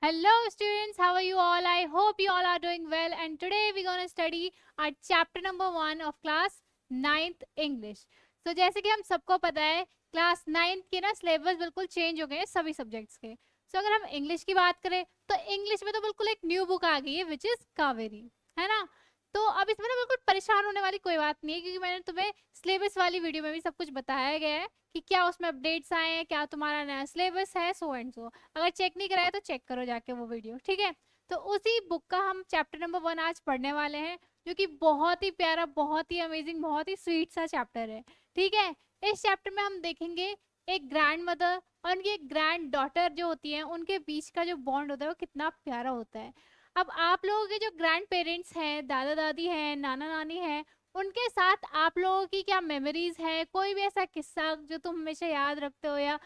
Hello students, how are you all? I hope you all are doing well, and today we're going to study our chapter number 1 of class 9th English. So जैसे कि हम सबको पता है class 9th के ना syllabus बिल्कुल change हो गए हैं सभी सब्जेक्ट्स के. सो अगर हम इंग्लिश की बात करें तो इंग्लिश में तो बिल्कुल एक न्यू बुक आ गई है विच इज कावेरी, है ना. तो अब इसमें ना बिल्कुल परेशान होने वाली कोई बात नहीं है क्योंकि मैंने तुम्हें सिलेबस वाली वीडियो में भी सब कुछ बताया गया है कि क्या उसमें अपडेट्स आए हैं, क्या तुम्हारा नया सिलेबस है, सो एंड सो. अगर चेक नहीं कराया तो चेक करो जाके वो वीडियो, ठीक है. तो उसी बुक का हम चैप्टर नंबर 1 आज पढ़ने वाले हैं, जो कि बहुत ही प्यारा, बहुत ही अमेजिंग, बहुत ही स्वीट सा चैप्टर है. ठीक है. इस चैप्टर में हम देखेंगे एक ग्रैंड मदर और उनकी एक ग्रैंड डॉटर जो होती है, उनके बीच का जो बॉन्ड होता है वो कितना प्यारा होता है. अब आप लोगों के जो ग्रैंड पेरेंट्स हैं, दादा दादी हैं, नाना नानी हैं, उनके साथ आप लोगों की क्या मेमोरीज है, कोई भी ऐसा किस्सा जो तुम हमेशा याद रखते हो या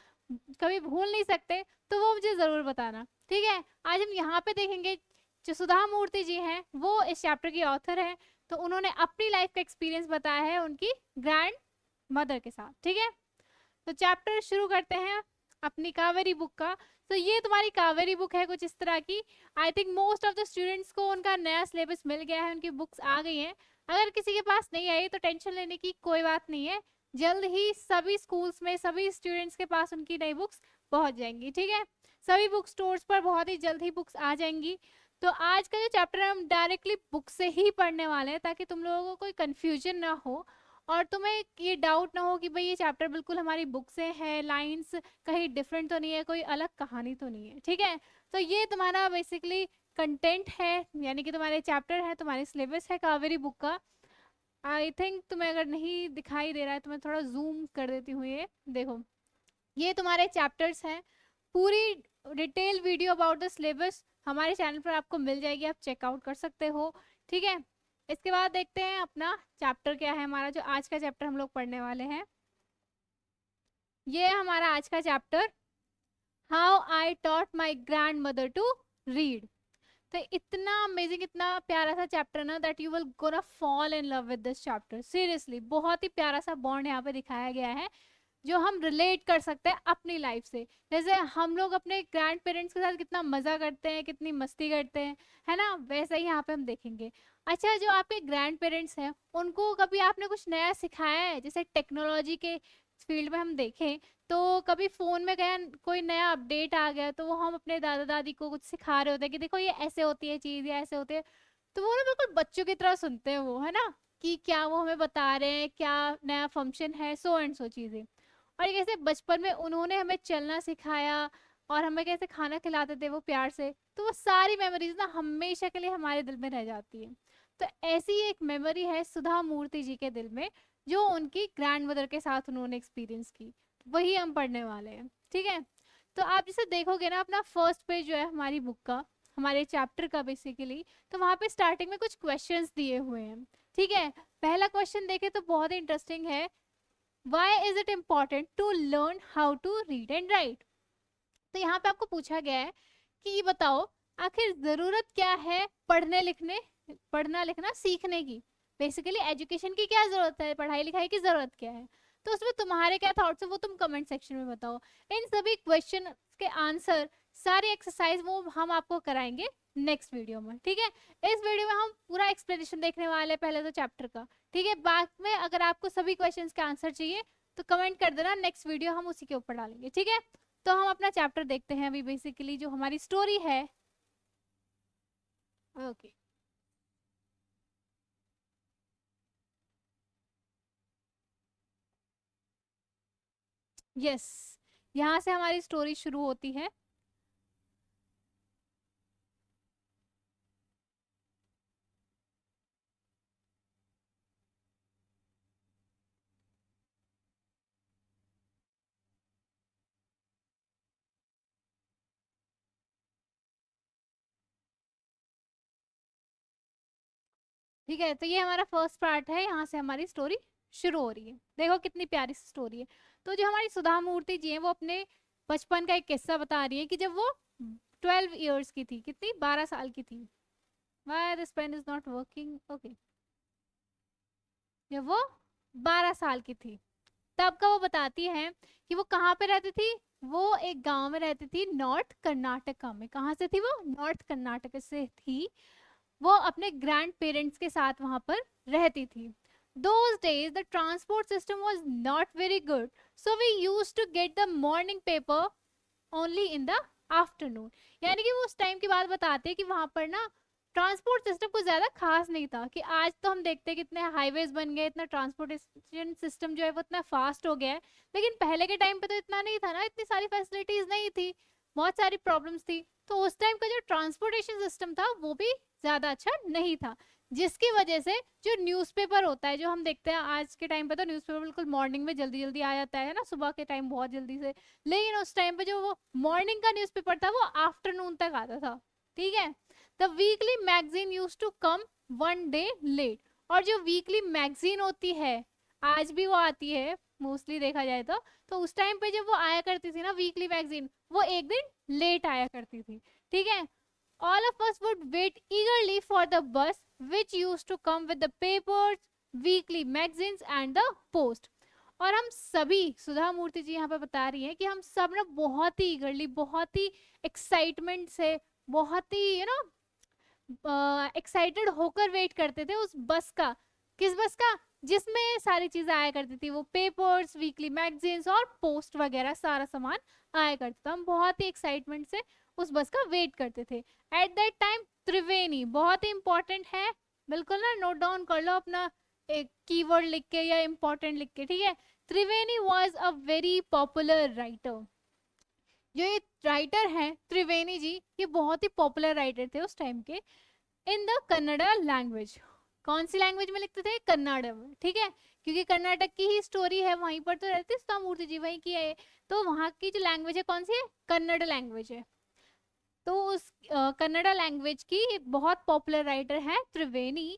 कभी भूल नहीं सकते, तो वो मुझे जरूर बताना. ठीक है. आज हम यहाँ पे देखेंगे जो सुधा मूर्ति जी हैं वो इस चैप्टर की ऑथर है. तो उन्होंने अपनी लाइफ का एक्सपीरियंस बताया है उनकी ग्रैंड मदर के साथ. ठीक है. तो चैप्टर शुरू करते हैं अपनी कावेरी बुक का. तो ये तुम्हारी कावेरी बुक है कुछ इस तरह की. I think most of the students को उनका नया सिलेबस मिल गया है, उनकी बुक्स आ गई हैं. अगर किसी के पास नहीं आई तो टेंशन लेने की कोई बात नहीं है. जल्द ही सभी स्कूल्स में सभी स्टूडेंट्स के पास उनकी नई बुक्स पहुंच जाएंगी. ठीक है. सभी बुक स्टोर्स पर बहुत ही जल्द ही बुक्स आ जाएंगी. तो आज का जो चैप्टर है हम डायरेक्टली बुक से ही पढ़ने वाले हैं ताकि तुम लोगों को कोई कंफ्यूजन ना हो और तुम्हें ये डाउट ना हो कि भाई ये चैप्टर बिल्कुल हमारी बुक से है, लाइंस कहीं डिफरेंट तो नहीं है, कोई अलग कहानी तो नहीं है. ठीक है. तो ये तुम्हारा बेसिकली कंटेंट है, यानी कि तुम्हारे चैप्टर है, तुम्हारे सिलेबस है कावेरी बुक का. आई थिंक तुम्हें अगर नहीं दिखाई दे रहा है तो मैं थोड़ा जूम कर देती हूँ. ये देखो, ये तुम्हारे चैप्टर्स हैं. पूरी detail video about the syllabus हमारे चैनल पर आपको मिल जाएगी, आप चेकआउट कर सकते हो. ठीक है. इसके बाद देखते हैं अपना चैप्टर क्या है. हमारा जो आज का चैप्टर हम लोग पढ़ने वाले हैं, ये है हमारा आज का chapter, how I taught my grandmother to read. तो इतना अमेजिंग, इतना प्यारा सा चैप्टर ना that you will gonna fall in love with this chapter. Seriously बहुत ही प्यारा सा बॉन्ड यहाँ पे दिखाया गया है जो हम रिलेट कर सकते हैं अपनी लाइफ से. जैसे हम लोग अपने ग्रैंड पेरेंट्स के साथ कितना मजा करते हैं, कितनी मस्ती करते हैं, है ना, वैसा ही यहाँ पे हम देखेंगे. अच्छा, जो आपके ग्रैंड पेरेंट्स हैं उनको कभी आपने कुछ नया सिखाया है? जैसे टेक्नोलॉजी के फील्ड में हम देखें तो कभी फोन में गया कोई नया अपडेट आ गया तो वो हम अपने दादा दादी को कुछ सिखा रहे होते हैं कि देखो ये ऐसे होती है चीज, या ऐसे होती है, तो वो ना बिल्कुल बच्चों की तरह सुनते हैं वो, है ना, कि क्या वो हमें बता रहे हैं, क्या नया फंक्शन है, सो एंड सो चीजें. और ये कैसे बचपन में उन्होंने हमें चलना सिखाया और हमें कैसे खाना खिलाते थे वो प्यार से, तो वो सारी मेमोरीज ना हमेशा के लिए हमारे दिल में रह जाती है. तो ऐसी एक मेमोरी है सुधा मूर्ति जी के दिल में जो उनकी ग्रैंड मदर के साथ उन्होंने एक्सपीरियंस की. वही हम पढ़ने वाले हैं. ठीक है. तो आप जिसे देखोगे ना अपना फर्स्ट पेज जो है हमारी बुक का, हमारे चैप्टर का बेसिकली, तो वहां पे स्टार्टिंग में कुछ क्वेश्चंस दिए हुए हैं. ठीक है. पहला क्वेश्चन देखे तो बहुत ही इंटरेस्टिंग है. Why is it important to learn how to read and write. तो यहाँ पे आपको पूछा गया है कि ये बताओ आखिर जरूरत क्या है पढ़ने लिखने, पढ़ना लिखना सीखने की. बेसिकली एजुकेशन की क्या जरूरत है, पढ़ाई लिखाई की जरूरत क्या है. तो उसमें तुम्हारे क्या थॉट्स है वो तुम कमेंट सेक्शन में बताओ. इन सभी क्वेश्चन के आंसर, सारी एक्सरसाइज वो हम आपको कराएंगे नेक्स्ट वीडियो में. ठीक है. इस वीडियो में हम पूरा एक्सप्लेनेशन देखने वाले हैं पहले तो चैप्टर का. ठीक है. बाद में अगर आपको सभी क्वेश्चंस के आंसर चाहिए तो कमेंट कर देना, नेक्स्ट वीडियो हम उसी के ऊपर डालेंगे. ठीक है. तो हम अपना चैप्टर देखते हैं अभी. बेसिकली जो हमारी स्टोरी है, ओके, यस, यहाँ से हमारी स्टोरी शुरू होती है. ठीक है. तो ये हमारा फर्स्ट पार्ट है, यहाँ से हमारी स्टोरी शुरू हो रही है. देखो कितनी प्यारी सी स्टोरी है. तो जो हमारी सुधा मूर्ति जी हैं वो अपने बचपन का एक किस्सा बता रही है कि जब वो 12 ईयर्स की थी, कितनी, 12 साल की थी. Why this pen is not working. Okay. जब वो 12 साल की थी तब का वो बताती है कि वो कहाँ पे रहती थी। वो एक गांव में रहती थी नॉर्थ कर्नाटका में। कहाँ से थी वो? नॉर्थ कर्नाटक से थी। वो अपने ग्रैंड पेरेंट्स के साथ वहां पर रहती थी। Those days the transport system was not very good, so we used to get the morning paper only in the afternoon। यानी कि वो उस टाइम की बात बताते हैं कि वहां पर ना ट्रांसपोर्ट सिस्टम कुछ ज्यादा खास नहीं था। कि आज तो हम देखते हैं कितने हाईवेज बन गए, इतना ट्रांसपोर्टेशन सिस्टम जो है वो इतना फास्ट हो गया है, लेकिन पहले के टाइम पे तो इतना नहीं था ना, इतनी सारी फैसिलिटीज नहीं थी, बहुत सारी प्रॉब्लम्स थी। तो उस टाइम का जो ट्रांसपोर्टेशन सिस्टम था वो भी ज्यादा अच्छा नहीं था, जिसकी वजह से जो न्यूज़पेपर होता है, जो हम देखते हैं आज के टाइम पे तो न्यूज़पेपर बिल्कुल मॉर्निंग में जल्दी जल्दी आ जाता है ना, सुबह के टाइम बहुत जल्दी से, लेकिन उस टाइम पे जो वो मॉर्निंग का न्यूज़पेपर था वो आफ्टरनून तक आता था। ठीक है। The weekly magazine use to come one day late. और जो वीकली मैगजीन होती है, आज भी वो आती है मोस्टली देखा जाए तो उस टाइम पे जब वो आया करती थी ना वीकली मैगजीन, वो एक दिन लेट आया करती थी। ठीक है। All of us would wait eagerly for the bus which used to come with the papers, weekly magazines and the post। और हम सभी, सुधा मूर्ति जी यहाँ पे बता रही हैं कि हम सब ना बहुत ही ईगरली, बहुत ही एक्साइटमेंट से, बहुत ही एक्साइटेड होकर वेट करते थे उस बस का। किस बस का? जिसमें सारी चीजें आया करती थी, वो पेपर्स, वीकली मैगजीन्स और पोस्ट वगैरह सारा सामान आया करता था। हम बहुत ही एक्साइटमेंट से उस बस का वेट करते थे। एट दैट टाइम त्रिवेणी बहुत ही इंपॉर्टेंट है, बिल्कुल ना नोट डाउन कर लो अपना एक कीवर्ड लिख के या इंपॉर्टेंट लिख के। ठीक है। Triveni was a very popular writer. जो ये राइटर हैं त्रिवेणी जी, ये बहुत ही पॉपुलर राइटर थे उस टाइम के। इन द कन्नड़ा लैंग्वेज। कौन सी लैंग्वेज में लिखते थे? कन्नड़ में। ठीक है। क्योंकि कर्नाटक की ही स्टोरी है, वहीं पर तो रहते सुधा मूर्ति जी, वहीं की है, तो वहां की जो लैंग्वेज है कौन सी है? कन्नड़ लैंग्वेज है। तो उस कन्नड़ा लैंग्वेज की एक बहुत पॉपुलर राइटर है Triveni.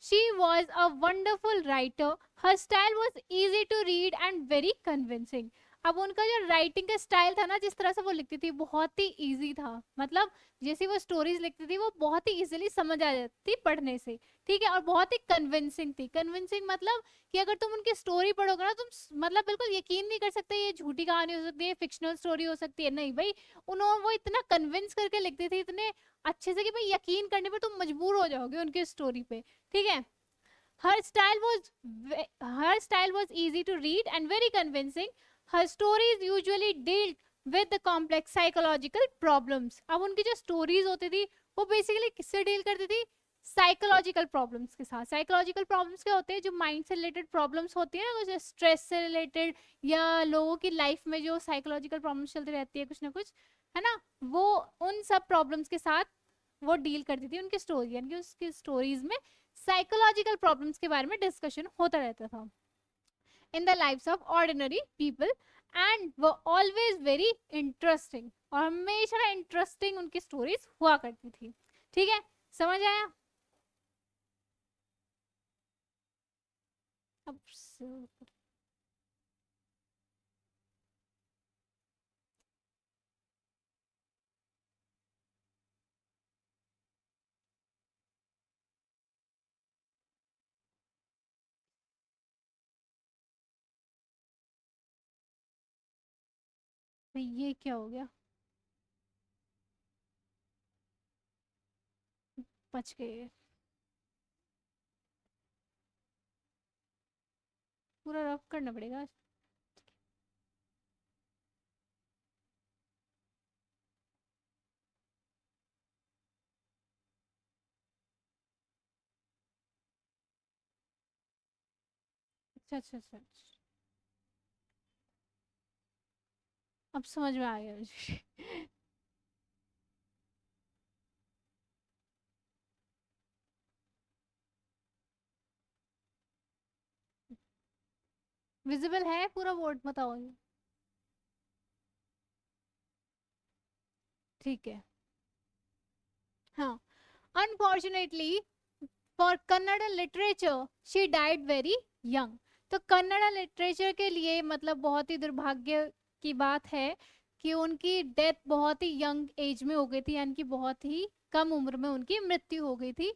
She was a wonderful writer, her style was easy to read and very convincing. अब उनका जो राइटिंग का स्टाइल था ना, जिस तरह से वो लिखती थी, बहुत ही इजी था। मतलब जैसी वो स्टोरीज लिखती थी वो बहुत ही इजीली समझ आ जाती थी पढ़ने से। ठीक है। और बहुत ही कन्विंसिंग थी। कन्विंसिंग मतलब कि अगर तुम उनकी स्टोरी पढ़ोगे ना, तुम मतलब बिल्कुल यकीन नहीं कर सकते ये झूठी कहानी हो सकती है, फिक्शनल स्टोरी हो सकती है। नहीं भाई, उन्होंने वो इतना कन्विंस करके लिखती थी, इतने अच्छे से, कि भाई यकीन करने पर तुम मजबूर हो जाओगे उनकी स्टोरी पे। ठीक है। her style was her style was easy to read and very convincing. Her stories usually dealt with the complex psychological problems। अब उनकी जो स्टोरीज होती थी वो बेसिकली किससे डील करती थी? साइकोलॉजिकल प्रॉब्लम्स के साथ। साइकोलॉजिकल प्रॉब्लम्स क्या होते हैं? जो माइंड से रिलेटेड प्रॉब्लम्स होती है ना, कुछ स्ट्रेस से रिलेटेड, या लोगों की लाइफ में जो साइकोलॉजिकल प्रॉब्लम्स चलती रहती है कुछ ना कुछ, है ना, वो उन सब प्रॉब्लम्स के साथ वो डील करती थी उनकी स्टोरी। यानी कि उसकी स्टोरीज में साइकोलॉजिकल प्रॉब्लम्स के बारे में डिस्कशन होता रहता था in the lifes of ordinary people, and वो ऑलवेज वेरी इंटरेस्टिंग। और हमेशा इंटरेस्टिंग उनकी स्टोरीज हुआ करती थी। ठीक है। समझ आया? अब ये क्या हो गया? बच गए। पूरा रफ करना पड़ेगा। अच्छा अच्छा अच्छा। अब समझ में आ गया मुझे। विजिबल है पूरा बोर्ड? बताओ। ठीक है। हाँ। Unfortunately for Kannada literature she died very young. तो कन्नड़ा लिटरेचर के लिए मतलब बहुत ही दुर्भाग्य की बात है कि उनकी डेथ बहुत ही यंग एज में हो गई थी, यानी कि बहुत ही कम उम्र में उनकी मृत्यु हो गई थी।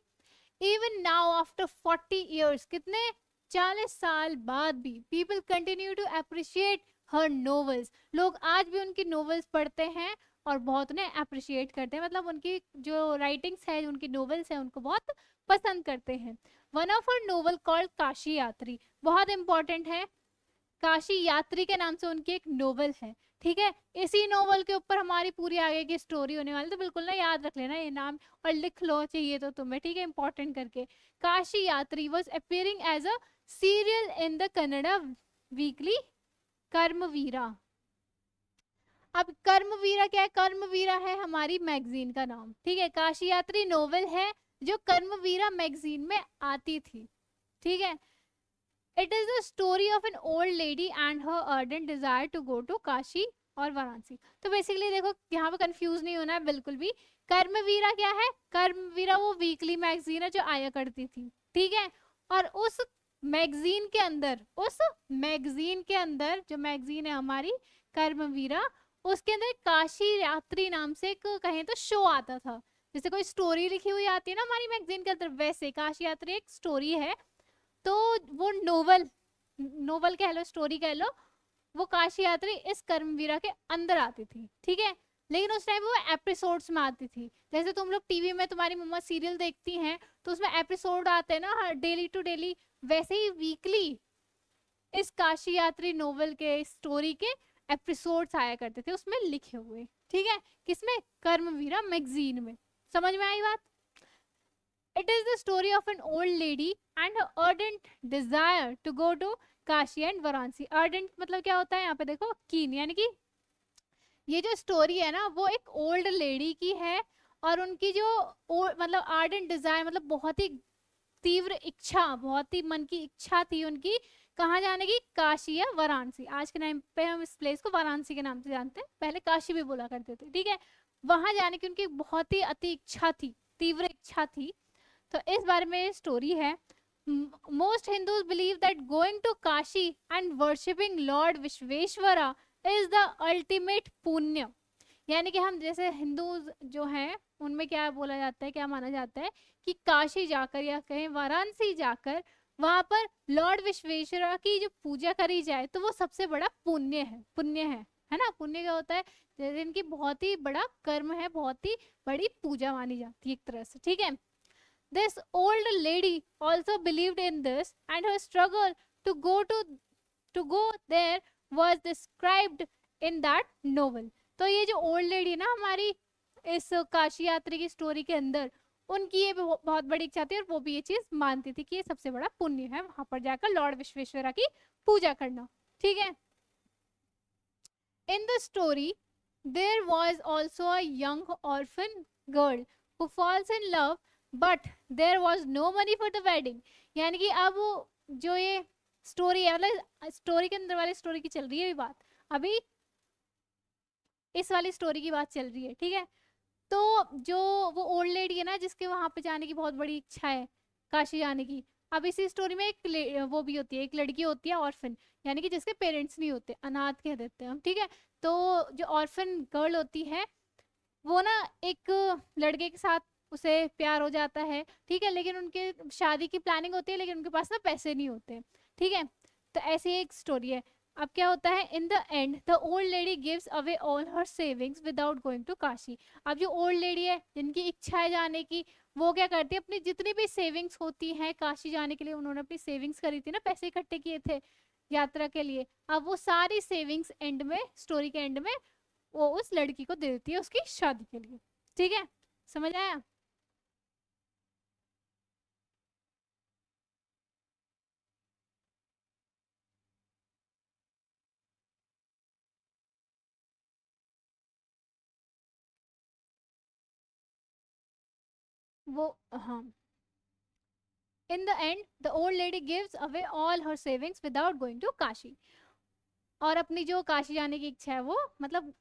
इवन नाउ आफ्टर 40 ईयर्स, कितने 40 साल बाद भी people continue to appreciate her novels, लोग आज भी उनकी नोवेल्स पढ़ते हैं और बहुत उन्हें अप्रिशिएट करते हैं, मतलब उनकी जो राइटिंग्स है, उनकी नोवेल्स है, उनको बहुत पसंद करते हैं। One of her novel called Kashi यात्री, बहुत इंपॉर्टेंट है, काशी यात्री के नाम से उनकी एक नोवेल है, ठीक है। इसी नोवेल के ऊपर हमारी पूरी आगे की स्टोरी होने वाली, तो बिल्कुल ना याद रख लेना ये नाम और लिख लो चाहिए तो तुम्हें, ठीक है, इंपॉर्टेंट करके। Kashi Yatri was appearing as a serial in the Kannada weekly Karmaveera. अब कर्मवीरा क्या है? कर्मवीरा है हमारी मैगजीन का नाम, ठीक है। काशी यात्री नोवेल है जो कर्मवीरा मैगजीन में आती थी, ठीक है। It is the story of an old lady and her ardent desire to go to Kashi और वाराणसी। तो बेसिकली देखो यहाँ पे कंफ्यूज नहीं होना है बिल्कुल भी। कर्मवीरा क्या है? कर्मवीरा वो वीकली मैगजीन है जो आया करती थी, ठीक है। और उस मैगजीन के अंदर, जो मैगजीन है हमारी कर्मवीरा, उसके अंदर काशी यात्री नाम से एक कहें तो शो आता था। जैसे कोई स्टोरी लिखी हुई आती है ना हमारी मैगजीन के अंदर, वैसे काशी यात्री एक स्टोरी है। तो वो नोवेल कह लो, स्टोरी कह लो, वो काशी यात्री इस कर्मवीरा के अंदर आती थी, ठीक है। लेकिन उस टाइम वो एपिसोड्स में आती थी, जैसे तुम लोग टीवी में तुम्हारी मम्मा सीरियल देखती हैं तो उसमें एपिसोड आते हैं ना डेली टू डेली, वैसे ही वीकली इस काशी यात्री नोवेल के स्टोरी के एपिसोड्स आया करते थे उसमें लिखे हुए, ठीक है। किसमें? कर्मवीरा मैगजीन में। समझ में आई बात? It is the story of an old lady and her ardent desire to go to Kashi and Varanasi. ardent मतलब क्या होता है यहाँ पे देखो, कीन, यानी कि ये जो स्टोरी है ना वो एक ओल्ड लेडी की है और उनकी जो मतलब ardent डिजायर मतलब बहुत ही तीव्र इच्छा, बहुत ही मन की इच्छा थी उनकी, कहाँ जाने की? काशी या वाराणसी। आज के टाइम पे हम इस प्लेस को वाराणसी के नाम से जानते हैं, पहले काशी भी बोला करते थे, ठीक है। वहां जाने की उनकी बहुत ही अति इच्छा थी, तीव्र इच्छा थी। तो इस बारे में स्टोरी है। Most Hindus believe that going to Kashi and worshipping lord Vishweshwara is the ultimate punya. यानी कि हम जैसे हिंदूज जो हैं उनमें क्या बोला जाता है, क्या माना जाता है कि काशी जाकर या कहें वाराणसी जाकर वहां पर लॉर्ड विश्वेश्वरा की जो पूजा करी जाए तो वो सबसे बड़ा पुण्य है ना। पुण्य क्या होता है? जिनकी बहुत ही बड़ा कर्म है, बहुत ही बड़ी पूजा मानी जाती है एक तरह से, ठीक है। This old lady also believed in this, and her struggle to go there was described in that novel. तो ये जो ओल्ड लेडी ना हमारी इस काशी यात्री की स्टोरी के अंदर, उनकी ये बहुत बड़ी इच्छा थी और वो भी ये चीज मानती थी कि ये सबसे बड़ा पुण्य है वहां पर जाकर लॉर्ड विश्वेश्वरा की पूजा करना, ठीक है। In the story, there was also a young orphan girl who falls in love, but there was no money for the wedding. यानी कि अब जो ये स्टोरी है, मतलब स्टोरी के अंदर वाली स्टोरी की चल रही है बात, अभी इस वाली स्टोरी की बात चल रही है, ठीक है। तो जो वो ओल्ड लेडी है ना जिसके वहां पे जाने की बहुत बड़ी इच्छा है, काशी जाने की, अब इसी स्टोरी में एक वो भी होती है, एक लड़की होती है ऑर्फन, यानी कि जिसके पेरेंट्स नहीं होते, अनाथ कह देते हैं हम, ठीक है। तो जो ऑर्फन गर्ल होती है वो ना एक लड़के के साथ उसे प्यार हो जाता है, ठीक है, लेकिन उनके शादी की प्लानिंग होती है लेकिन उनके पास ना पैसे नहीं होते, ठीक है। तो ऐसी एक स्टोरी है। अब क्या होता है? In the end the old lady gives away all her savings without going to Kashi. अब जो ओल्ड लेडी है जिनकी इच्छा है जाने की, वो क्या करती है, अपनी जितनी भी सेविंग्स होती हैं काशी जाने के लिए, उन्होंने अपनी सेविंग्स करी थी ना, पैसे इकट्ठे किए थे यात्रा के लिए, अब वो सारी सेविंग्स एंड में, स्टोरी के एंड में वो उस लड़की को दे देती है उसकी शादी के लिए, ठीक है। समझ आया? वो हाँ, in the end the old lady gives away all her savings without going to Kashi. और अपनी जो काशी जाने की इच्छा है वो, मतलब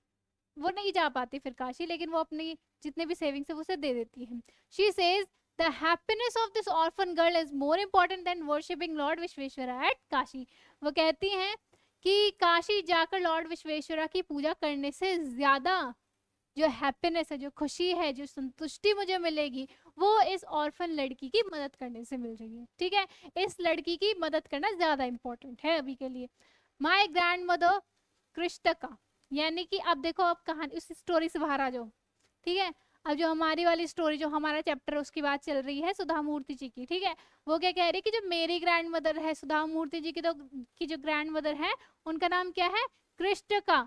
वो नहीं जा पाती फिर काशी, लेकिन वो अपनी जितने भी सेविंग्स है वो उसे दे देती है। She says the happiness of this orphan girl is more important than worshipping lord Vishweshwara at Kashi. वो कहती हैं कि काशी जाकर लॉर्ड विश्वेश्वरा की पूजा करने से ज्यादा जो हैप्पीनेस है, जो खुशी है, जो संतुष्टि मुझे मिलेगी, वो इस ऑर्फन लड़की की मदद करने से मिल रही है। ठीक है, इस लड़की की मदद करना ज्यादा इंपॉर्टेंट है अभी के लिए। माई ग्रैंड मदर कृष्टका, यानी कि अब देखो, अब कहानी उस स्टोरी से बाहर आ जाओ। ठीक है, अब जो हमारी वाली स्टोरी, जो हमारा चैप्टर है, उसकी बात चल रही है सुधा मूर्ति जी की। ठीक है, वो क्या कह रही है कि जो मेरी ग्रैंड मदर है सुधा मूर्ति जी की, तो की जो ग्रैंड मदर है उनका नाम क्या है, कृष्टका,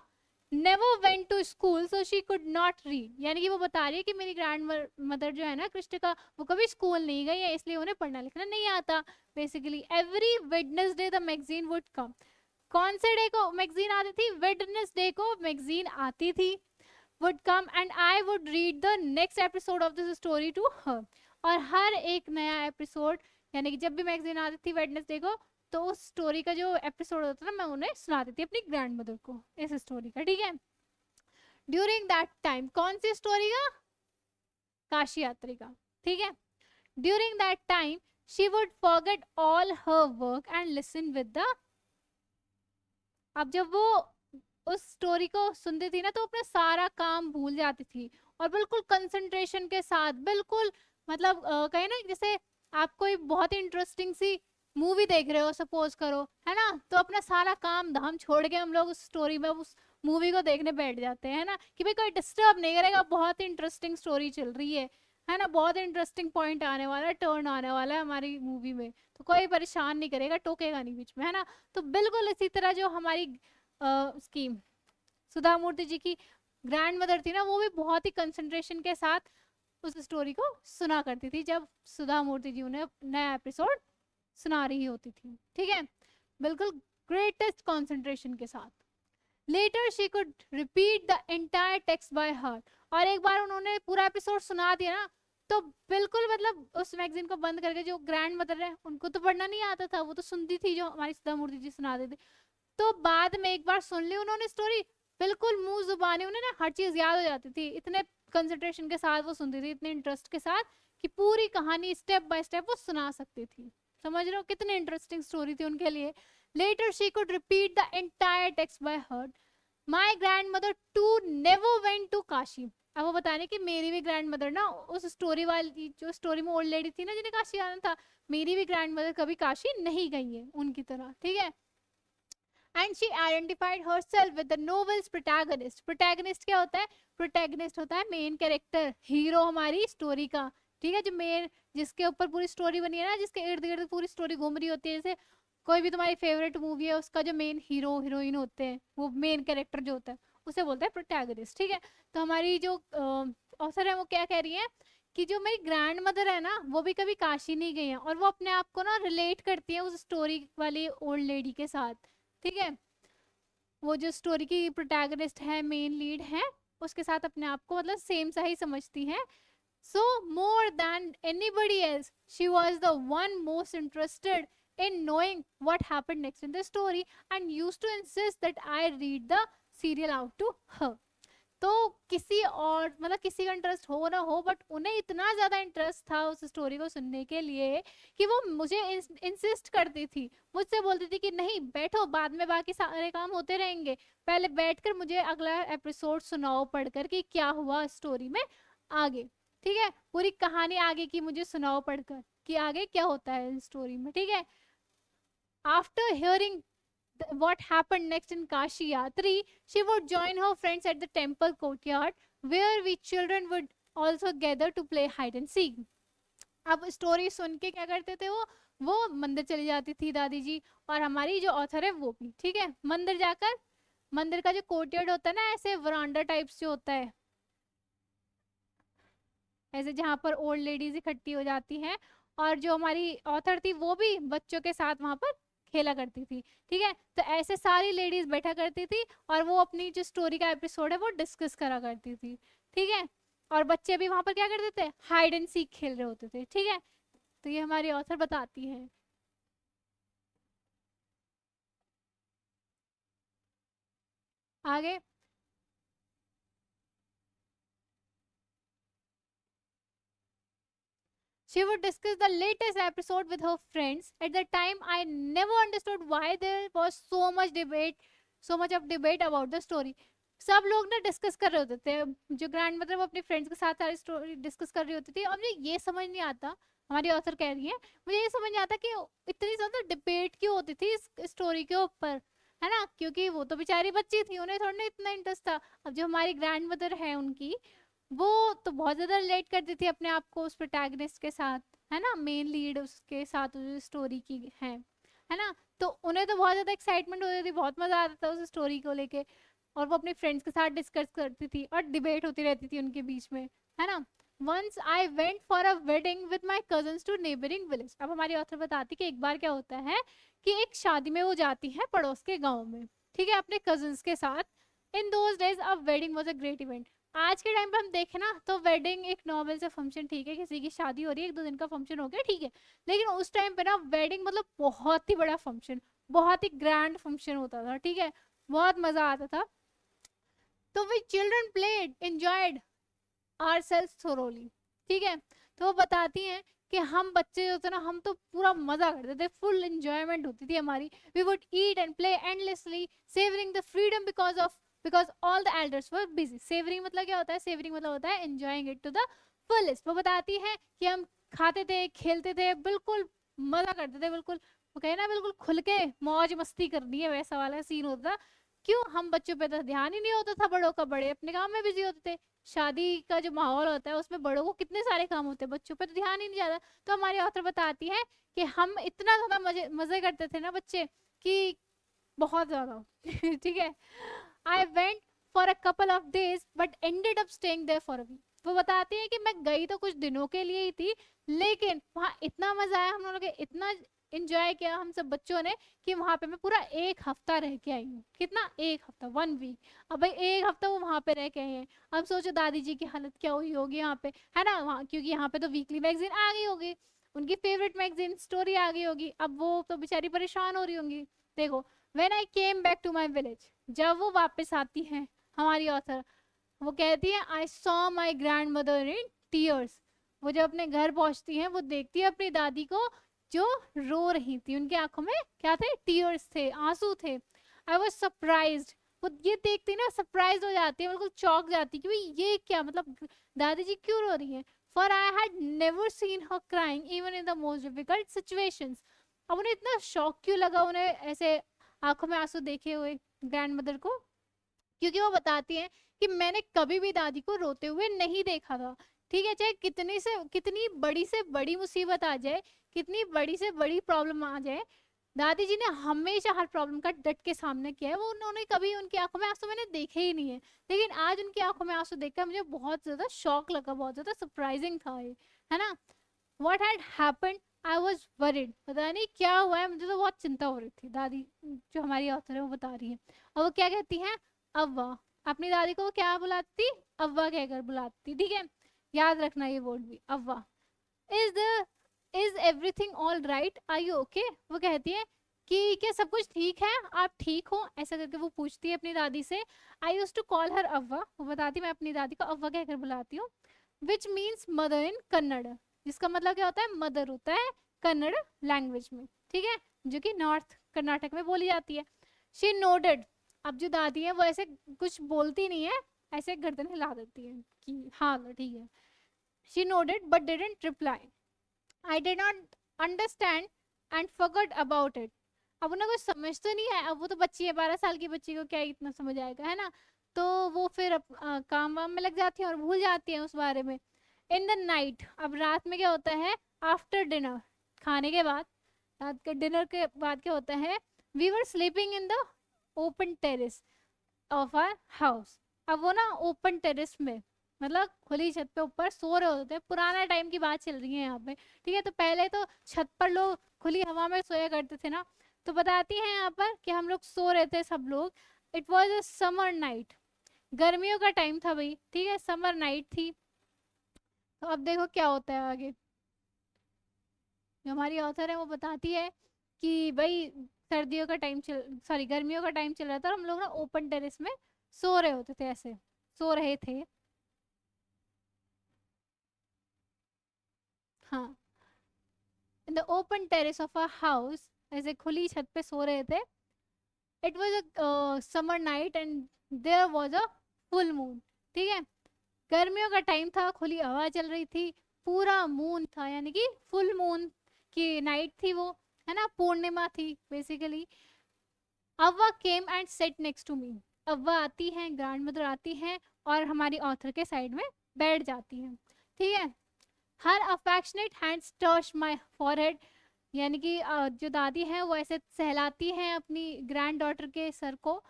never went to school so she could not read. यानी कि वो बता रही है कि मेरी ग्रैंड मदर जो है ना कृष्टका, वो कभी स्कूल नहीं गई है, इसलिए उन्हें पढ़ना लिखना नहीं आता। Basically every Wednesday the magazine would come. कौन से डे को मैगजीन आती थी, वेडनेसडे को मैगजीन आती थी, would come and I would read the next episode of this story to her। और हर एक नया एपिसोड, यानी कि जब भी मैगजीन आती थी वेडनेसडे को, तो उस स्टोरी का जो एपिसोड होता था मैं उन्हें सुनाती थी अपनी ग्रैंड मदर को इस स्टोरी का। ठीक है, ड्यूरिंग दैट टाइम, कौन सी स्टोरी का, काशी यात्री का। ठीक है, during that time she would forget all her work and listen with the. अब जब वो उस स्टोरी को सुनती थी ना, तो अपना सारा काम भूल जाती थी और बिल्कुल कंसंट्रेशन के साथ, बिल्कुल मतलब कहे ना, जैसे आप कोई बहुत ही इंटरेस्टिंग सी मूवी देख रहे हो सपोज करो, है ना, तो अपना सारा काम धाम छोड़ के हम लोग उस स्टोरी में उस मूवी को देखने बैठ जाते हैं ना, कि भाई कोई डिस्टर्ब नहीं करेगा, बहुत ही इंटरेस्टिंग स्टोरी चल रही है ना, बहुत इंटरेस्टिंग पॉइंट आने वाला है, टर्न आने वाला है हमारी मूवी में, तो कोई परेशान नहीं करेगा, टोकेगा नहीं बीच में, है ना। तो बिल्कुल इसी तरह जो हमारी उसकी सुधा मूर्ति जी की ग्रैंड मदर थी ना, वो भी बहुत ही कंसंट्रेशन के साथ उस स्टोरी को सुना करती थी जब सुधा मूर्ति जी उन्हें नया एपिसोड सुना रही होती थी। ठीक है, बिल्कुल ग्रेटेस्ट कंसंट्रेशन के साथ। Later she could repeat the entire text by heart. और एक बार उन्होंने पूरा एपिसोड सुना दिया ना, तो बिल्कुल मतलब उस मैगजीन को बंद करके, जो ग्रैंड मदर है उनको तो पढ़ना नहीं आता था, वो तो सुनती थी जो हमारी सुधा मूर्ति जी सुना देते, तो बाद में एक बार सुन ली उन्होंने स्टोरी, बिल्कुल मुंह जुबानी उन्हें ना हर चीज याद हो जाती थी, इतने कंसंट्रेशन के साथ वो सुनती थी, इतने इंटरेस्ट के साथ, कि पूरी कहानी स्टेप बाय स्टेप वो सुना सकती थी। समझ रहे हो कितनी इंटरेस्टिंग स्टोरी थी उनके लिए। Later she could repeat the entire text by heart. My grandmother too never went to Kashi. अब वो बता रहे कि मेरी भी ग्रैंड मदर ना, उस स्टोरी वाली जो स्टोरी में ओल्ड लेडी थी ना जिन्हें काशी आना था, मेरी भी ग्रैंड मदर कभी काशी नहीं गई है उनकी तरह। ठीक है, and she identified herself with the novels protagonist. Protagonist क्या होता है, प्रोटैगनिस्ट होता है मेन कैरेक्टर, हीरो हमारी स्टोरी का। ठीक है, जो मेन, जिसके ऊपर पूरी स्टोरी बनी है ना, जिसके इर्द गिर्द पूरी स्टोरी घूम रही होती है, जैसे कोई भी तुम्हारी फेवरेट मूवी है, उसका जो मेन हीरो हीरोइन होते हैं, वो मेन कैरेक्टर जो होता है, उसे बोलते हैं प्रोटैगनिस्ट। ठीक है, तो हमारी जो ऑथर है वो क्या कह रही है कि जो मेरी ग्रैंड मदर है ना, वो भी कभी काशी नहीं गई है, और वो अपने आप को ना रिलेट करती है उस स्टोरी वाली ओल्ड लेडी के साथ। ठीक है, वो जो स्टोरी की प्रोटैगनिस्ट है, मेन लीड है, उसके साथ अपने आप को मतलब सेम सा ही समझती है। So more than anybody else she was the one most interested in knowing what happened next in the story and used to insist that I read the serial out to her। तो किसी और मतलब किसी का interest हो ना हो, but उन्हें इतना ज्यादा इंटरेस्ट था उस स्टोरी को सुनने के लिए कि वो मुझे इंसिस्ट करती थी, मुझसे बोलती थी कि नहीं बैठो, बाद में बाकी सारे काम होते रहेंगे, पहले बैठकर मुझे अगला एपिसोड सुनाओ पढ़कर कि क्या हुआ स्टोरी में आगे। ठीक है, पूरी कहानी आगे की मुझे सुनाओ पढ़कर कि आगे क्या होता है स्टोरी में। ठीक है, after hearing what happened next in Kashi Yatri, she would join her friends at the temple courtyard, where we children would also gather to play hide and seek। अब स्टोरी सुन के क्या करते थे वो मंदिर चली जाती थी दादी जी, और हमारी जो ऑथर है वो भी। ठीक है, मंदिर जाकर, मंदिर का जो कोर्टयार्ड होता है ना, ऐसे वरांडा टाइप्स जो होता है, ऐसे जहाँ पर ओल्ड लेडीज इकट्ठी हो जाती हैं, और जो हमारी ऑथर थी वो भी बच्चों के साथ वहां पर खेला करती थी। ठीक है, तो ऐसे सारी लेडीज बैठा करती थी और वो अपनी जो स्टोरी का एपिसोड है वो डिस्कस करा करती थी। ठीक है, और बच्चे भी वहां पर क्या करते थे, हाइड एंड सीक खेल रहे होते थे। ठीक है, तो ये हमारी ऑथर बताती है। आगे, she would discuss the latest episode with her friends. At the time, I never understood why there was so much of debate about the story। सब लोग ना डिस्कस कर रहे होते थे, जो ग्रैंड मदर वो अपने फ्रेंड्स के साथ सारी स्टोरी डिस्कस कर रही होती थी। और मुझे ये समझ नहीं आता, हमारी ऑथर कह रही है, मुझे ये समझ नहीं आता कि इतनी ज्यादा डिबेट क्यों होती थी इस स्टोरी के ऊपर, है ना, क्योंकि वो तो बेचारी बच्ची थी, उन्हें थोड़ा ना इतना इंटरेस्ट था। अब जो हमारी ग्रैंड मदर है उनकी, वो तो बहुत ज्यादा रिलेट करती थी अपने आप को उस प्रोटैगनिस्ट के साथ, है ना, मेन लीड उसके साथ जो स्टोरी की है ना। तो उन्हें तो बहुत ज्यादा एक्साइटमेंट होती थी, बहुत मजा आता था उस स्टोरी को लेके, और वो अपने फ्रेंड्स के साथ डिस्कस करती थी और डिबेट होती रहती थी उनके बीच में, है ना। Once I went for a wedding with my cousins to neighbouring village. अब हमारी ऑथर बताती कि एक बार क्या होता है कि एक शादी में वो जाती है पड़ोस के गाँव में, ठीक है, अपने कजन्स के साथ। इन those days a wedding was a great event. आज के टाइम पे हम देखें ना तो वेडिंग एक नॉर्मल से फंक्शन, ठीक है, किसी की शादी हो रही है, एक दो दिन का फंक्शन हो गया, ठीक है। लेकिन उस टाइम पे ना वेडिंग मतलब बहुत ही बड़ा फंक्शन, बहुत ही ग्रैंड फंक्शन होता था, ठीक है, बहुत मजा आता था। तो we children played enjoyed ourselves thoroughly, ठीक है। तो वो बताती हैं कि हम बच्चे जो थे ना, हम तो पूरा मजा करते थे, फुल एंजॉयमेंट होती थी हमारी। We would eat and play endlessly savouring the freedom because all the elders were busy. Savouring मतलब क्या होता है? सेवरिंग मतलब होता है enjoying it to the fullest. वो बताती है कि हम खाते थे, खेलते थे, बिल्कुल मजा करते थे, बिल्कुल वो कहे ना बिल्कुल खुल के मौज मस्ती करनी है, वैसा वाला सीन होता था। क्यों? हम बच्चों पे तो ध्यान ही नहीं होता था, बड़ों का, बड़े अपने काम में बिजी होते थे। शादी का जो माहौल होता है उसमें बड़ों को कितने सारे काम होते हैं, बच्चों पे तो ध्यान ही नहीं जाता। तो हमारी ऑथर बताती है कि हम इतना ज्यादा मजे मजे करते थे ना बच्चे, कि बहुत ज्यादा ठीक है। I went for a couple of days but ended up staying there for a week. वो बताती है कि मैं गई तो कुछ दिनों के लिए ही थी, लेकिन वहाँ इतना मजा आया, हम लोगों ने इतना एंजॉय किया हम सब बच्चों ने, कि वहां पे मैं पूरा एक हफ्ता रह के आई हूँ। कितना? एक हफ्ता, 1 वीक। अब भाई एक हफ्ता वो वहां पे रह के आए हैं। अब सोचो दादी जी की हालत क्या हुई होगी यहाँ पे, है ना, वहाँ क्योंकि यहाँ पे तो वीकली मैगजीन आ गई होगी, उनकी फेवरेट मैगजीन स्टोरी आ गई होगी। अब वो तो बेचारी परेशान हो रही होंगी। देखो, when I came back to my village, जब वो वापस आती है हमारी ऑथर, वो कहती है I saw my grand mother in tears. वो जब अपने घर पहुंचती है, वो देखती है अपनी दादी को जो रो रही थी, उनकी आंखों में क्या थे? टीयर्स थे, आंसू थे। I was surprised. वो ये देखती ना सरप्राइज हो जाती है, बिल्कुल चौंक जाती है कि भाई ये क्या, मतलब दादी जी क्यों रो रही हैं। For I had never seen her crying even in the most difficult situations. अब उन्हें इतना शौक क्यों लगा उन्हें ऐसे आंखों में आंसू देखे हुए ग्रैंड मदर को? क्योंकि वो बताती हैं कि मैंने कभी भी दादी को रोते हुए नहीं देखा था, ठीक है। चाहे कितनी बड़ी से बड़ी मुसीबत आ जाए, कितनी बड़ी से बड़ी प्रॉब्लम आ जाए, दादी जी ने हमेशा हर प्रॉब्लम का डट के सामने किया है। वो उन्होंने कभी, उनकी आंखों में आंसू मैंने देखे ही नहीं है। लेकिन आज उनकी आंखों में आंसू देखकर मुझे बहुत ज्यादा शौक लगा, बहुत ज्यादा सरप्राइजिंग था ये, है ना। What had happened, I was worried. पता नहीं क्या हुआ है, मुझे तो बहुत चिंता हो रही थी। दादी जो हमारी ऑथर है वो बता रही है, और वो क्या कहती है? अव्वा। अपनी दादी को वो क्या बुलाती? अव्वा कहकर बुलाती, ठीक है, याद रखना ये वर्ड भी, Avva. Is the is everything all right, are you okay? वो कहती है कि क्या सब कुछ ठीक है, आप ठीक हो, ऐसा करके वो पूछती है अपनी दादी से। आई यूज टू कॉल हर अव्वा। वो बताती मैं अपनी दादी को अव्वा कहकर बुलाती हूँ। Which means mother in Kannada, जिसका मतलब क्या होता है? मदर होता है कन्नड़ लैंग्वेज में, ठीक है, जो कि नॉर्थ कर्नाटक में बोली जाती है। She nodded. अब जो दादी है वो ऐसे कुछ बोलती नहीं है, ऐसे गर्दन हिला देती है कि हाँ ठीक है। She nodded but didn't reply. I did not understand and forgot about it. अब उन्हें कुछ समझ तो नहीं है, अब वो तो बच्ची है, 12 साल की बच्ची को क्या इतना समझ आएगा, है ना। तो वो फिर काम वाम में लग जाती है और भूल जाती है उस बारे में। इन द नाइट, अब रात में क्या होता है? आफ्टर डिनर, खाने के बाद, रात के डिनर के बाद क्या होता है? We were sleeping in the open terrace of our house. अब वो ना ओपन टेरेस में, मतलब खुली छत पे ऊपर सो रहे होते हैं। पुराना टाइम की बात चल रही है यहाँ पे, ठीक है। तो पहले तो छत पर लोग खुली हवा में सोया करते थे ना। तो बताती हैं यहाँ पर कि हम लोग सो रहे थे सब लोग। It was a summer night, गर्मियों का टाइम था भाई, ठीक है, समर नाइट थी। तो अब देखो क्या होता है आगे। जो हमारी ऑथर है वो बताती है कि भाई सर्दियों का टाइम चल, सॉरी गर्मियों का टाइम चल रहा था, और हम लोग ना ओपन टेरेस में सो रहे होते थे, ऐसे सो रहे थे। हाँ, in the open terrace of a house, ऐसे खुली छत पे सो रहे थे। It was a summer night and there was a full moon. ठीक है, गर्मियों का टाइम था, खुली हवा चल रही थी, पूरा मून था, यानी कि फुल मून की नाइट थी वो, है ना, पूर्णिमा थी basically. Avva came and sat next to me. Avva आती हैं, ग्रैंड मदर आती हैं और हमारी ऑथर के साइड में बैठ जाती हैं। ठीक है, her affectionate hands touch my forehead, यानी कि जो दादी हैं वो ऐसे सहलाती हैं अपनी ग्रैंड डॉटर के सर को,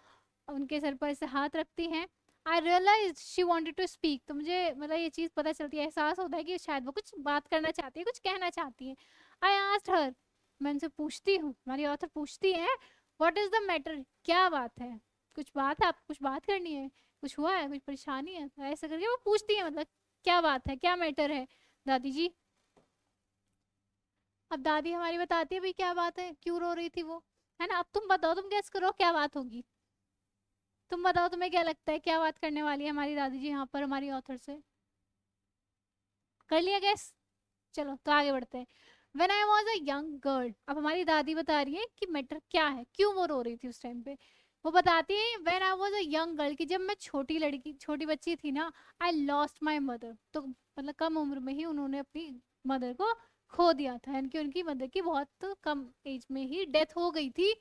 उनके सर पर ऐसे हाथ रखती हैं। I realise she wanted to speak, तो मुझे मतलब ये चीज़ पता चलती है, एहसास होता है कि शायद वो कुछ बात करना चाहती है, कुछ कहना चाहती है। आई आस्क्ड हर, मैं उनसे पूछती हूँ, हमारी ऑथर पूछती है, व्हाट इज द मैटर, क्या बात है, कुछ बात है, आपको कुछ बात करनी है, कुछ हुआ है, कुछ परेशानी है, तो ऐसा करके वो पूछती है, मतलब क्या बात है, क्या मैटर है दादी जी। अब दादी हमारी बताती है भाई क्या बात है, क्यों रो रही थी वो, है ना। अब तुम बताओ, तुम गेस करो क्या बात होगी, तुम बताओ तुम्हें क्या लगता है क्या बात करने वाली है हमारी दादी जी यहाँ पर हमारी ऑथर से। कर लिया गैस, चलो तो आगे बढ़ते हैं। When I was a young girl, अब हमारी दादी बता रही है कि मैटर क्या है, क्यों वो रो रही थी उस टाइम पे। वो बताती है when I was a young girl, कि जब मैं छोटी लड़की छोटी बच्ची थी ना, आई लॉस्ट माई मदर, तो मतलब कम उम्र में ही उन्होंने अपनी मदर को खो दिया था, यानी कि उनकी मदर की बहुत कम एज में ही डेथ हो गई थी।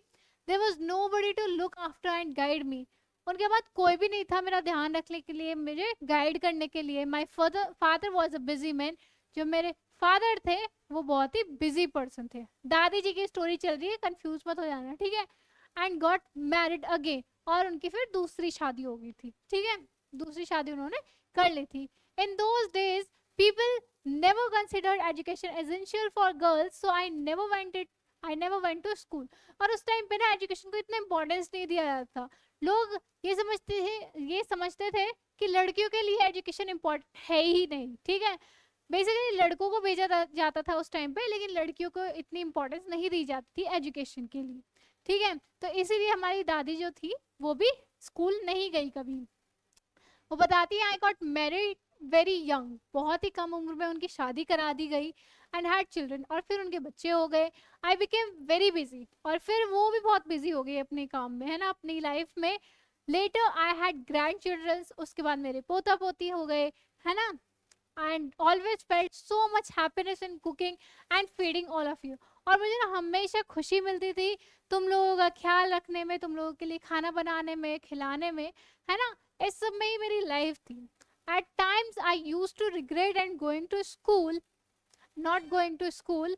There was nobody to look after and guide me, उनके बाद कोई भी नहीं था मेरा ध्यान रखने के लिए, मुझे गाइड करने के लिए। My father was a busy man, जो मेरे फादर थे वो बहुत ही बिजी पर्सन थे। दादी जी की स्टोरी चल रही है, कंफ्यूज मत हो जाना, ठीक है। एंड गॉट मैरिड अगेन, और उनकी फिर दूसरी शादी हो गई थी, ठीक है, दूसरी शादी उन्होंने कर ली थी। In those days people never considered education essential for girls, so I never went to school. और उस टाइम पे ना एजुकेशन को इतना इंपॉर्टेंस नहीं दिया जाता था। लोग ये समझते थे कि लड़कियों के लिए एजुकेशन इंपॉर्टेंट है ही नहीं, ठीक है। बेसिकली लड़कों को भेजा जाता था उस टाइम पे, लेकिन लड़कियों को इतनी इंपॉर्टेंस नहीं दी जाती थी एजुकेशन के लिए, ठीक है। तो इसीलिए हमारी दादी जो थी वो भी स्कूल नहीं गई कभी। वो बताती है I got married very young, बहुत ही कम उम्र में उनकी शादी करा दी गई। एंड हैड चिल्ड्रन, और फिर उनके बच्चे हो गए। आई बिकेम वेरी बिजी, और फिर वो भी बहुत बिजी हो गई अपने काम में, है ना, अपनी लाइफ में। Later I had grandchildren, उसके बाद मेरे पोता पोती हो गए, है ना। And always felt so much happiness in cooking and feeding all of you, और मुझे ना हमेशा खुशी मिलती थी तुम लोगों का ख्याल रखने में, तुम लोगों के लिए खाना बनाने में, खिलाने में, है ना। इस सब में ही मेरी लाइफ थी। At times I use to regret and going to school, not going to school.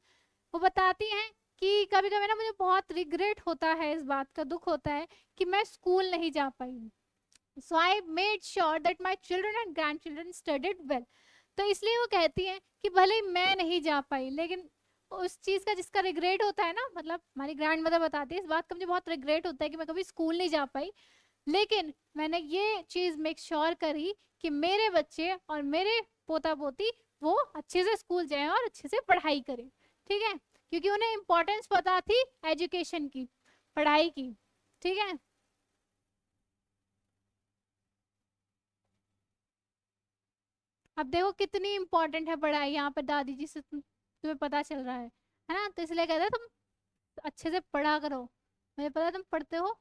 वो बताती हैं कि कभी कभी ना मुझे बहुत रिग्रेट होता है, इस बात का दुख होता है कि मैं स्कूल नहीं जा पाई। So I made sure that my children and grandchildren studied well, तो इसलिए वो कहती हैं कि भले ही मैं नहीं जा पाई, लेकिन उस चीज़ का जिसका रिग्रेट होता है ना, मतलब हमारी ग्रैंड मदर बताती है इस बात का मुझे बहुत रिग्रेट होता है कि मैं कभी स्कूल नहीं जा पाई, लेकिन मैंने ये चीज़ मेक श्योर करी कि मेरे बच्चे और मेरे पोता पोती वो अच्छे से स्कूल जाएं और अच्छे से पढ़ाई करें, ठीक है, क्योंकि उन्हें इम्पोर्टेंस पता थी एजुकेशन की, पढ़ाई की, ठीक है। अब देखो कितनी इंपॉर्टेंट है पढ़ाई, यहाँ पर दादी जी से तुम्हें पता चल रहा है ना। तो इसलिए कहते हैं तुम अच्छे से पढ़ा करो, मुझे पता है तुम पढ़ते हो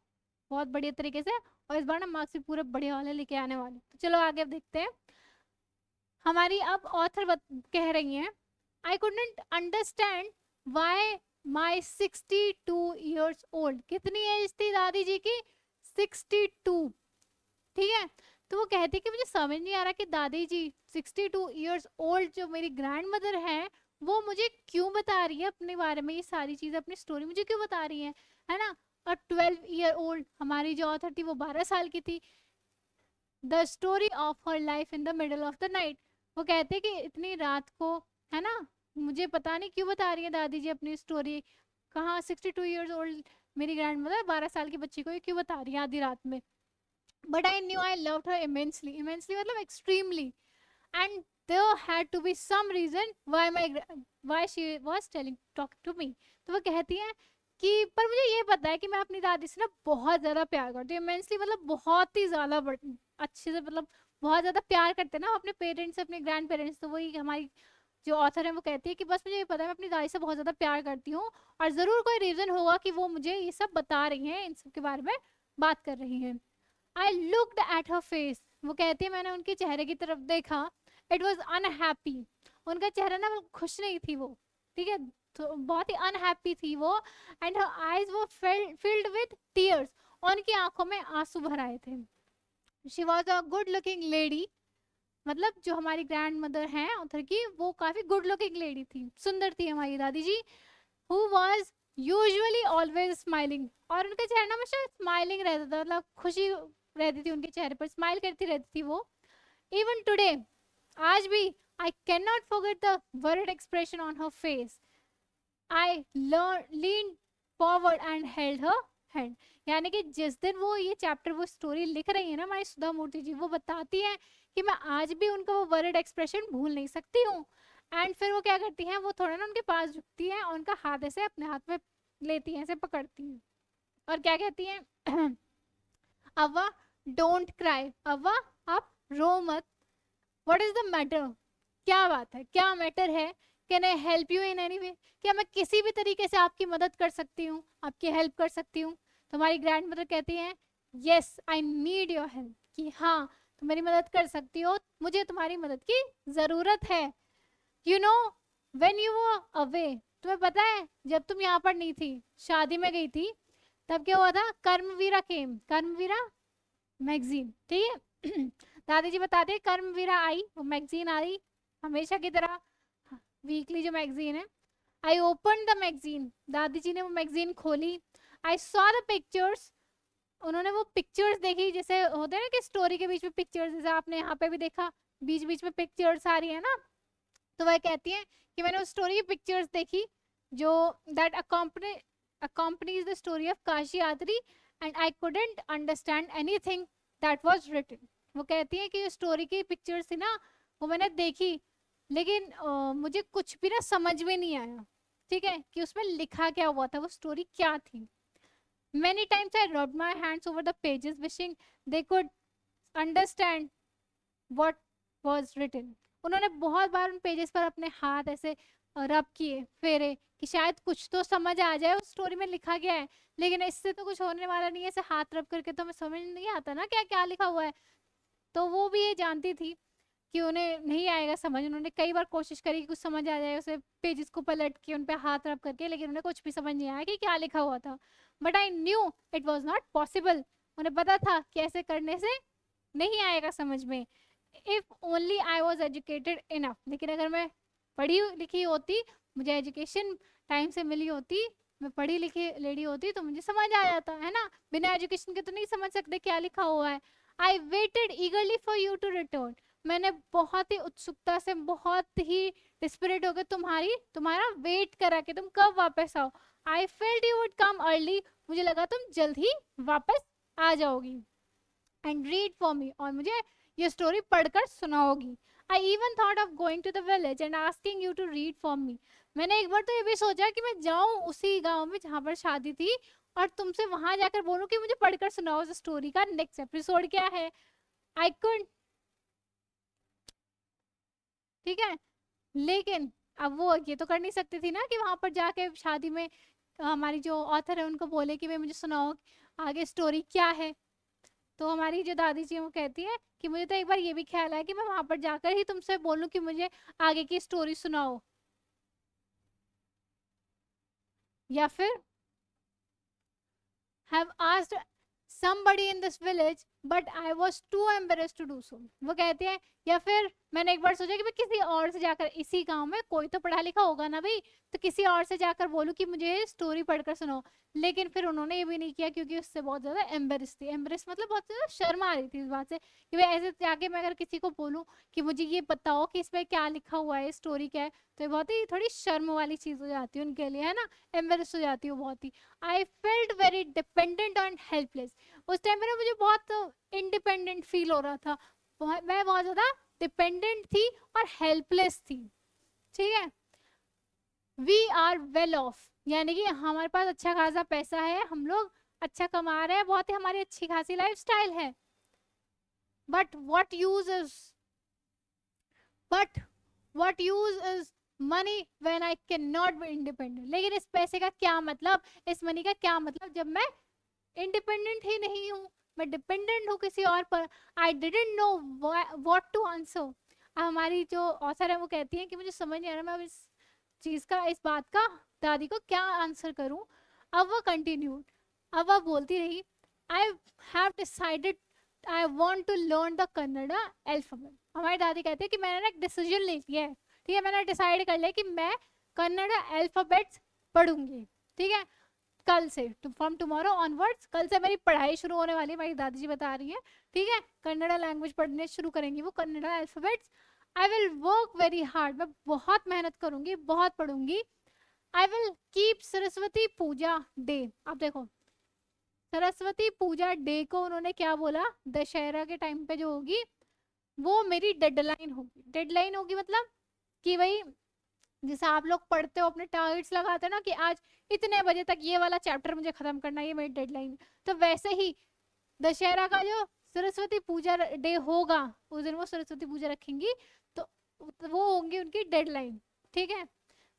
बहुत बढ़िया तरीके से, और इस बार ना मार्क्स भी पूरे बढ़िया वाले लेके आने वाले। तो चलो आगे अब देखते हैं। हमारी अब ऑथर कह रही हैं, I couldn't understand why my 62 years old, कितनी एज थी दादी जी की, 62, ठीक है। तो वो कहती कि मुझे समझ नहीं आ रहा कि दादी जी 62 years ओल्ड जो मेरी ग्रैंड मदर है वो मुझे क्यों बता रही है अपने बारे में, ये सारी चीजें अपनी स्टोरी मुझे क्यों बता रही है ना। और 12 year old हमारी जो ऑथर थी वो 12 साल की थी। The story of her life in the middle of the night, वो कहते कि इतनी रात को, है ना, मुझे पता नहीं क्यों बता रही है दादी जी अपनी स्टोरी, कहाँ 62 years ओल्ड मेरी ग्रैंड मदर 12 साल की बच्ची को ये क्यों बता रही है आधी रात में। But I knew I loved her immensely. Immensely मतलब extremely. And there had to be some reason why she was talking to me. तो वो कहती है कि पर मुझे ये पता है कि मैं अपनी दादी से ना बहुत ज्यादा प्यार करती हूँ। इमेंसली मतलब बहुत ही ज्यादा अच्छे से, मतलब बहुत ज्यादा प्यार करते हैं ना अपने पेरेंट्स से, अपने ग्रैंड पेरेंट्स। तो वही हमारी जो ऑथर है वो कहती है कि बस मुझे ये पता है मैं अपनी दादी से बहुत ज्यादा प्यार करती हूँ, और जरूर कोई रीजन होगा कि वो मुझे ये सब बता रही हैं, इन सब के बारे में बात कर रही हैं। I looked at her face, वो कहती है मैंने उनके चेहरे की तरफ देखा, इट वॉज अनहैप्पी, उनका चेहरा ना खुश नहीं थी वो, ठीक है, तो बहुत ही अनहैप्पी थी वो, एंड हर आईज वो फिल्ड विद टीयर्स, और उनकी आंखों में आंसू भर आए थे। She was a good looking lady, मतलब जो हमारी ग्रैंड मदर हैं उधर की, वो काफी गुड लुकिंग लेडी थी, सुंदर थी हमारी दादी जी, who was usually always smiling, और उनका चेहरा हमेशा स्माइलिंग रहता था, मतलब खुशी रहती थी उनके चेहरे पर, स्माइल करती रहती थी वो। इवन टुडे, आज भी, I can not forget the word expression on her face, I lean forward and held her hand, यानी कि जिस दिन वो ये चैप्टर, वो स्टोरी लिख रही है ना हमारी सुधा मूर्ति जी, वो बताती है कि मैं आज भी उनका वो वर्ड एक्सप्रेशन भूल नहीं सकती हूँ। एंड फिर वो क्या करती हैं, वो थोड़ा ना उनके पास झुकती हैं और उनका हाथ ऐसे अपने हाथ में लेती हैं, ऐसे पकड़ती हैं, और क्या कहती हैं, अव्वा डोंट क्राई, अव्वा आप रो मत, व्हाट इज द मैटर, क्या बात है, क्या मैटर है, can I help you in any way, क्या मैं किसी भी तरीके से आपकी मदद कर सकती हूँ, आपकी हेल्प कर सकती हूँ। तो हमारी ग्रैंड मदर कहती हैं, yes I need your help, कि हाँ तुम मेरी मदद कर सकती हो, मुझे तुम्हारी मदद की ज़रूरत है। यू नो वेन यू वो अवे, तुम्हें पता है जब तुम यहाँ पर नहीं थी, शादी में गई थी, तब क्या हुआ था, कर्मवीरा केम, कर्मवीरा मैगजीन, ठीक है, दादी जी बताते हैं कर्मवीरा आई, वो मैगजीन आई हमेशा की तरह, वीकली जो मैगजीन है। आई ओपन द मैगजीन, दादी जी ने वो मैगजीन खोली, आई सॉ द पिक्चर्स, उन्होंने वो पिक्चर्स देखी, जैसे होते हैं ना कि स्टोरी के बीच में पिक्चर्स, जैसे आपने यहाँ पे भी देखा बीच बीच में पिक्चर्स आ रही है ना, तो वह कहती है कि मैंने उस स्टोरी की पिक्चर्स देखी जो that accompanies the story of Kashi Yatri, and I couldn't understand anything that was written, वो कहती है कि स्टोरी की पिक्चर्स थी ना, वो मैंने देखी, लेकिन मुझे कुछ भी ना समझ में नहीं आया, ठीक है, कि उसमें लिखा क्या हुआ था, वो स्टोरी क्या थी। Many times I rubbed my hands over the pages wishing they could understand what was written, उन्होंने बहुत बार उन पेजेस पर अपने हाथ ऐसे रब किए, फेरे, कि शायद कुछ तो समझ आ जाए उस स्टोरी में लिखा गया है, लेकिन इससे तो कुछ होने वाला नहीं है, ऐसे हाथ रब करके तो हमें समझ नहीं आता ना क्या क्या लिखा हुआ है। तो वो भी ये जानती थी कि उन्हें नहीं आएगा समझ, उन्होंने कई बार कोशिश करी कि कुछ समझ आ जाए, उसे पेजेस को पलट के उन पे हाथ रब करके, लेकिन उन्हें कुछ भी समझ नहीं आया कि क्या लिखा हुआ था। But I knew it was not possible, उन्हें पता था कि ऐसे करने से नहीं आएगा समझ में, if only I was educated enough, लेकिन अगर मैं पढ़ी लिखी होती, मुझे एजुकेशन टाइम से मिली होती, मैं पढ़ी लिखी लेडी होती, तो मुझे समझ आ जाता है ना, बिना एजुकेशन के तो नहीं समझ सकते क्या लिखा हुआ है। I waited eagerly for you to return, मैंने बहुत ही उत्सुकता से, बहुत ही डिस्परेट होकर तुम्हारा वेट करा कि तुम कब वापस आओ। I felt you would come early, मुझे लगा तुम जल्द ही वापस आ जाओगी, एंड रीड फॉर मी, और मुझे ये स्टोरी पढ़कर सुनाओगी। I even thought of going to the village and asking you to read for me, मैंने एक बार तो ये भी सोचा कि मैं जाऊं उसी गांव में जहां पर शादी थी, और तुमसे वहां जाकर बोलूं कि मुझे पढ़कर सुनाओ उस स्टोरी का नेक्स्ट एपिसोड क्या है। आई कुड, ठीक है, लेकिन अब वो ये तो कर नहीं सकती थी ना कि वहां पर जाके शादी में हमारी जो ऑथर है उनको बोले कि भाई मुझे सुनाओ आगे स्टोरी क्या है। तो हमारी जो दादी जी वो कहती है कि मुझे तो एक बार ये भी ख्याल है कि मैं वहां पर जाकर ही तुमसे बोलूं कि मुझे आगे की स्टोरी सुनाओ, या फिर have asked somebody in this village but I was too embarrassed to do so, वो कहते हैं, या फिर मैंने एक बार सोचा कि मैं किसी और से जाकर, इसी गांव में कोई तो पढ़ा लिखा होगा ना भाई, तो किसी और से जाकर बोलूं कि मुझे स्टोरी पढ़कर सुनाओ, लेकिन फिर उन्होंने ये भी नहीं किया क्योंकि उससे बहुत ज्यादा एम्बेरस थी, एम्बेरस मतलब बहुत ज्यादा शर्म आ रही थी इस बात से कि भाई ऐसे जाके मैं अगर किसी को बोलूं कि मुझे ये बताओ कि इसमें क्या लिखा हुआ है, स्टोरी क्या है, तो ये बहुत ही थोड़ी शर्म वाली चीज हो जाती है उनके लिए, है ना, एम्बेरस हो जाती है बहुत ही। I felt very dependent and helpless, उस टाइम पे ना मुझे बहुत इंडिपेंडेंट फील हो रहा था, मैं बहुत ज्यादा डिपेंडेंट थी और हेल्पलेस थी, ठीक है। वी आर वेल ऑफ, यानी कि हमारे पास अच्छा खासा पैसा है, हम लोग अच्छा कमा रहे हैं, बहुत ही हमारी अच्छी खासी लाइफ स्टाइल है, but what use is but what use is money when I can not be independent, लेकिन इस पैसे का क्या मतलब, इस मनी का क्या मतलब जब मैं इंडिपेंडेंट ही नहीं हूँ, मैं डिपेंडेंट हूँ किसी और पर, I didn't know what to answer. हमारी जो ऑथर है वो कहती है कि मुझे समझ नहीं आ रहा मैं अब इस चीज का, इस बात का दादी को क्या आंसर करूं। अब वो कंटिन्यूड, अब वो बोलती रही, I have decided I want to learn the Kannada alphabet. हमारी दादी कहती है कि मैंने एक डिसीजन ले लिया है, ठीक है, मैंने डिसाइड कर लिया कि मैं कन्नड़ा अल्फाबेट्स पढ़ूंगी, ठीक है, कल से, फ्रॉम टुमारो ऑनवर्ड्स, कल से मेरी पढ़ाई शुरू होने वाली है, मेरी दादी जी बता रही है, ठीक है, कन्नड़ा लैंग्वेज पढ़ने शुरू करेंगी वो, Kannada alphabets. I will work very hard, मैं बहुत मेहनत करूंगी, बहुत पढ़ूंगी। I will keep Saraswati Puja day. अब देखो, सरस्वती पूजा डे को उन्होंने क्या बोला, दशहरा के टाइम पे जो होगी वो मेरी डेडलाइन होगी। डेडलाइन होगी मतलब कि भाई जैसे आप लोग पढ़ते हो अपने टारगेट्स लगाते हो ना कि आज इतने बजे तक ये वाला चैप्टर मुझे खत्म करना है, ये मेरी डेडलाइन, तो वैसे ही दशहरा का जो सरस्वती पूजा डे होगा उस दिन वो सरस्वती पूजा रखेंगी, तो वो होंगी उनकी डेडलाइन, ठीक है।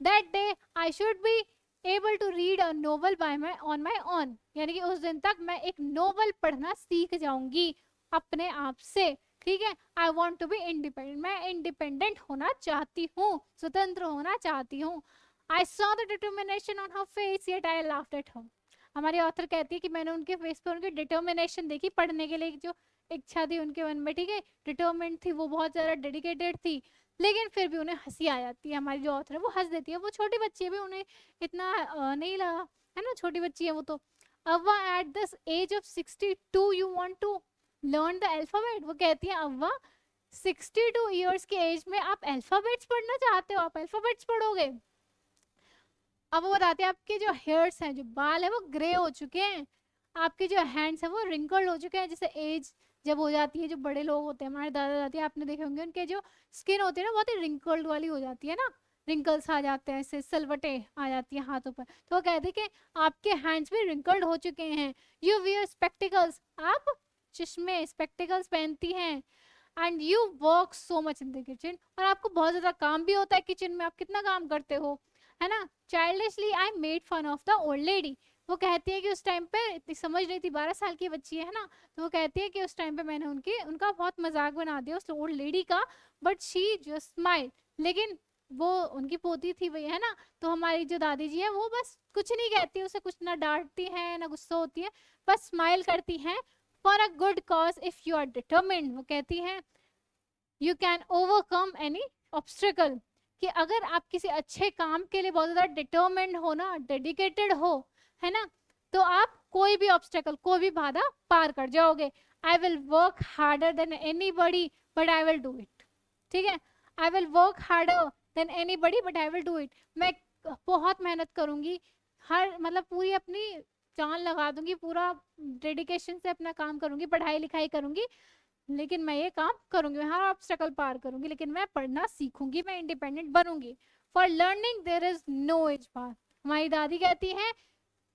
That day I should be able to read a novel by my own my own, यानी कि उस दिन तक मैं एक नोवेल पढ़ना सीख जाऊंगी अपने आप से, ठीक है। I want to be independent, मैं इंडिपेंडेंट होना चाहती हूँ, स्वतंत्र होना चाहती हूँ। I saw the determination on her face yet I laughed at her. हमारी ऑथर कहती है कि मैंने उनके फेस पे उनकी डिटर्मिनेशन देखी, पढ़ने के लिए जो इच्छा थी उनके मन में, ठीक है, डिटर्मिनेंट थी वो, बहुत ज्यादा डेडिकेटेड थी, लेकिन फिर भी उन्हें हंसी आ जाती है। हमारी जो ऑथर है वो हंस देती है, वो छोटी बच्ची है भी, उन्हें इतना नहीं लगा, है ना, छोटी बच्ची है वो तो। Avva at this age of 62 you want to learn the alphabet. वो कहती है अव्वा 62 ईयर्स के एज में आप अल्फाबेट्स पढ़ना चाहते हो, आप अल्फाबेट्स पढ़ोगे। अब वो बताते हैं आपके जो हेयर्स हैं, जो बाल है वो ग्रे हो चुके हैं, आपके जो हैंड्स हैं वो रिंकल्ड हो चुके हैं, जैसे एज जब हो जाती है, जो बड़े लोग होते हैं हमारे दादा दादी आपने देखे होंगे, उनके जो स्किन होती है ना बहुत ही रिंकल्ड वाली हो जाती है ना, रिंकल्स आ जाते हैं, ऐसे सलवटे आ जाती है हाथों पर। तो वो कहते हैं कि आपके हैंड्स भी रिंकल्ड हो चुके हैं। यू वियर स्पेक्टिकल्स, आप चश्मे स्पेक्टिकल्स पहनती हैं। And you work so much in the kitchen, और आपको बहुत ज्यादा काम भी होता है किचन में, आप कितना काम करते हो, है ना। Childishly I made fun of the old lady. वो कहती है कि उस टाइम पे इतनी समझ नहीं थी, 12 साल की बच्ची है ना, तो वो कहती है कि उस टाइम पे मैंने उनका बहुत मजाक बना दिया उस ओल्ड लेडी का, बट शी जस्ट स्माइल। लेकिन वो उनकी पोती थी भैया, है ना, तो हमारी जो दादी जी है वो बस कुछ नहीं कहती, उसे कुछ ना डांटती है ना गुस्सा होती है, बस स्माइल करती हैं। For a good cause if you are determined, वो कहती हैं you can overcome any obstacle, कि अगर आप किसी अच्छे काम के लिए बहुत ज्यादा डिटर्मिन्ड हो ना, डेडिकेटेड हो, है ना, तो आप कोई भी ऑब्स्टिकल, कोई भी बाधा पार कर जाओगे। आई will work harder than anybody but I will do it, ठीक है। आई will work harder than anybody but I will do it, मैं बहुत मेहनत करूंगी, हर मतलब पूरी अपनी जान लगा दूंगी, पूरा डेडिकेशन से अपना काम करूंगी, पढ़ाई लिखाई करूंगी, लेकिन मैं ये काम करूंगी, मैं हर ऑब्स्टेकल पार करूंगी, लेकिन मैं पढ़ना सीखूंगी, मैं इंडिपेंडेंट बनूंगी। For learning there is no age bar. हमारी दादी कहती है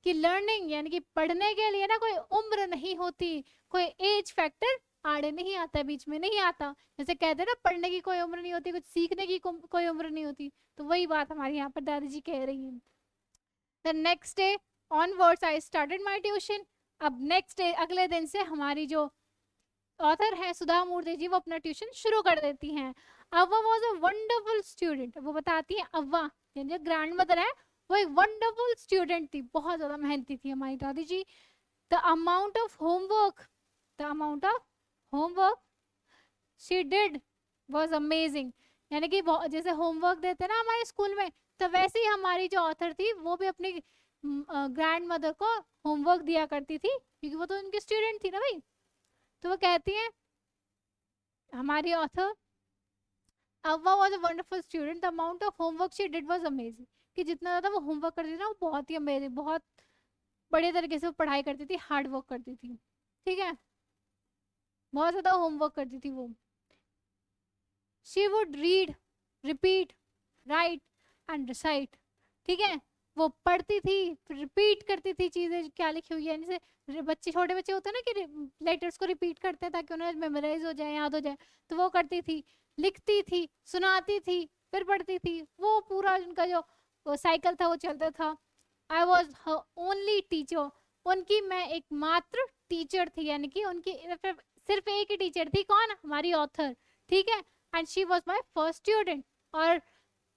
कि लर्निंग यानी कि पढ़ने के लिए ना कोई उम्र नहीं होती, कोई एज फैक्टर आड़े नहीं आता, बीच में नहीं आता। जैसे कहते हैं ना पढ़ने की कोई उम्र नहीं होती, कुछ सीखने की कोई उम्र नहीं होती, तो वही बात हमारी यहाँ पर दादी जी कह रही है। The next day onwards I started my tuition. अब नेक्स्ट डे अगले दिन से हमारी जो ऑथर है सुधा मूर्ति जी, वो अपना ट्यूशन शुरू कर देती हैं। अव्वा वॉज अ वंडरफुल स्टूडेंट। वो बताती है अव्वा यानी जो ग्रैंड मदर है वो एक वंडरफुल स्टूडेंट थी, बहुत ज्यादा मेहनती थी हमारी दादी जी। The amount of homework, the amount of homework she did was amazing. यानी कि जैसे होमवर्क देते ना हमारे स्कूल में, तो वैसे ही हमारी जो ऑथर थी वो भी अपनी ग्रैंड मदर को होमवर्क दिया करती थी, क्योंकि वो तो उनकी स्टूडेंट थी ना भाई। तो वो कहती है हमारी author Avva was a wonderful student, the amount of homework she did was amazing, कि जितना ज्यादा वो होमवर्क करती थी ना वो बहुत ही अमेजिंग, बहुत बढ़िया तरीके से वो पढ़ाई करती थी, हार्ड वर्क करती थी, ठीक है, बहुत ज्यादा होमवर्क करती थी वो। She would read, repeat, right and recite, ठीक है, वो पढ़ती थी फिर रिपीट करती थी चीजें क्या लिखी हुई है, जैसे बच्चे छोटे बच्चे होते हैं ना कि लेटर्स को रिपीट करते हैं ताकि उन्हें मेमोराइज हो जाए, याद हो जाए, तो वो करती थी, लिखती थी, सुनाती थी, फिर पढ़ती थी, वो पूरा उनका जो साइकिल था वो चलता था। I was her only teacher, उनकी मैं एकमात्र टीचर थी, यानी कि उनकी सिर्फ एक ही टीचर थी, कौन? हमारी ऑथर, ठीक है। And she was my first student, और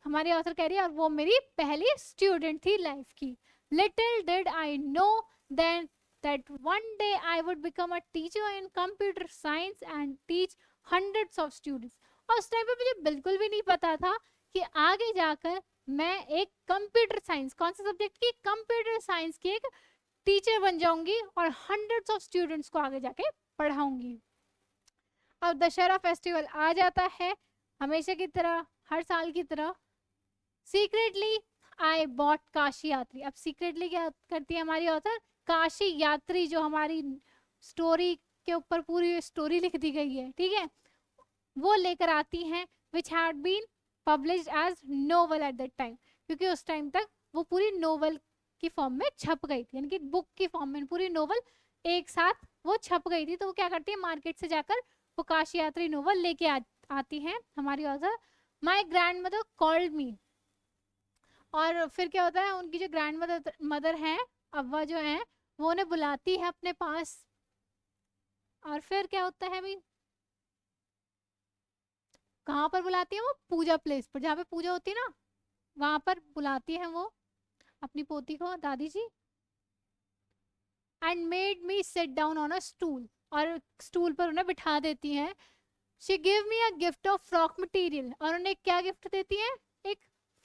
हमारी ऑथर कह रही है और वो मेरी पहली स्टूडेंट थी लाइफ की। Little did I know then that one day I would become a teacher in computer science and teach hundreds of students। और उस टाइम पे मुझे बिल्कुल भी नहीं पता था कि आगे जाकर मैं एक कंप्यूटर साइंस, कौन सा सब्जेक्ट की? कंप्यूटर साइंस की एक टीचर बन जाऊंगी और हंड्रेड्स ऑफ स्टूडेंट्स को आगे जाके पढ़ाऊंगी। अब दशहरा फेस्टिवल आ जाता है, हमेशा की तरह, हर साल की तरह। सीक्रेटली आई बॉट काशी यात्री। अब सीक्रेटली क्या करती है हमारी ऑथर? काशी यात्री, जो हमारी स्टोरी के ऊपर पूरी स्टोरी लिख दी गई है, ठीक है, वो लेकर आती हैं, which had been published as novel at that time, क्योंकि उस टाइम तक वो पूरी नोवेल की फॉर्म में छप गई थी, यानी कि बुक की फॉर्म में पूरी नोवेल एक साथ वो छप गई थी। तो वो क्या करती है, मार्केट से जाकर वो काशी यात्री नोवेल लेके आती हैं हमारी author. My grand mother called me, और फिर क्या होता है, उनकी जो ग्रैंड मदर हैं, अव्वा जो हैं, वो उन्हें बुलाती है अपने पास। और फिर क्या होता है भाई, कहाँ पर बुलाती है वो? पूजा प्लेस पर, जहाँ पे पूजा होती है ना, वहां पर बुलाती है वो अपनी पोती को, दादी जी। And made me sit down on a stool, और स्टूल पर उन्हें बिठा देती हैं। She give me a gift of frock material, और उन्हें क्या गिफ्ट देती है? एक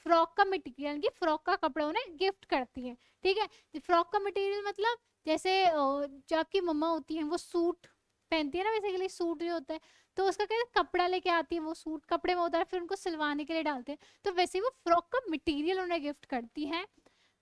फ्रॉक का मटेरियल, यानी कि फ्रॉक का कपड़ा उन्हें गिफ्ट करती है, ठीक है। फ्रॉक का मटेरियल मतलब जैसे जो आपकी मम्मा होती हैं वो सूट पहनती है ना, बेसिकली सूट जो होता है, तो उसका क्या कपड़ा लेके आती है, वो सूट कपड़े में होता है, फिर उनको सिलवाने के लिए डालते हैं, तो वैसे वो फ्रॉक का मटेरियल उन्हें गिफ्ट करती है।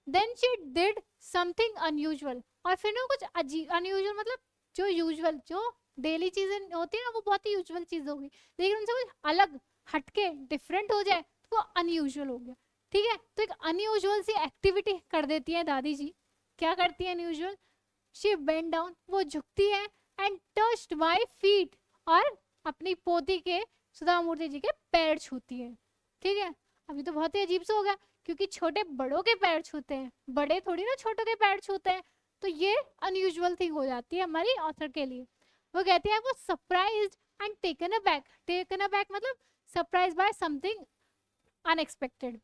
Then she did something unusual, और फिर ना कुछ अजीब, अनयूजुअल मतलब जो यूजुअल, जो डेली चीजें होती है ना, वो बहुत ही यूजुअल चीज होगी, लेकिन उनसे कुछ अलग हटके डिफरेंट हो जाए तो वो अनयूजुअल हो गया, ठीक है। तो एक अनयूजुअल सी एक्टिविटी कर देती है दादी जी। क्या करती है अनयूजुअल? शी बेंड डाउन, वो झुकती है, एंड टच्ड माय फीट, और अपनी पोती के, सुधा मूर्ति जी के पैर छूती है, ठीक है। अभी तो बहुत ही अजीब सा हो गया, क्योंकि छोटे बड़ों के पैर छूते हैं, बड़े थोड़ी ना छोटों के पैर छूते हैं, तो ये अनयूजुअल थिंग हो जाती है हमारी ऑथर के लिए। वो कहती है वो surprised and taken aback, taken aback मतलब सरप्राइज बाय समथिंग अनएक्सपेक्टेड।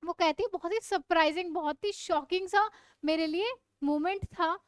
वो कहती है बहुत ही सरप्राइजिंग, बहुत ही शॉकिंग सा मेरे लिए मोमेंट था।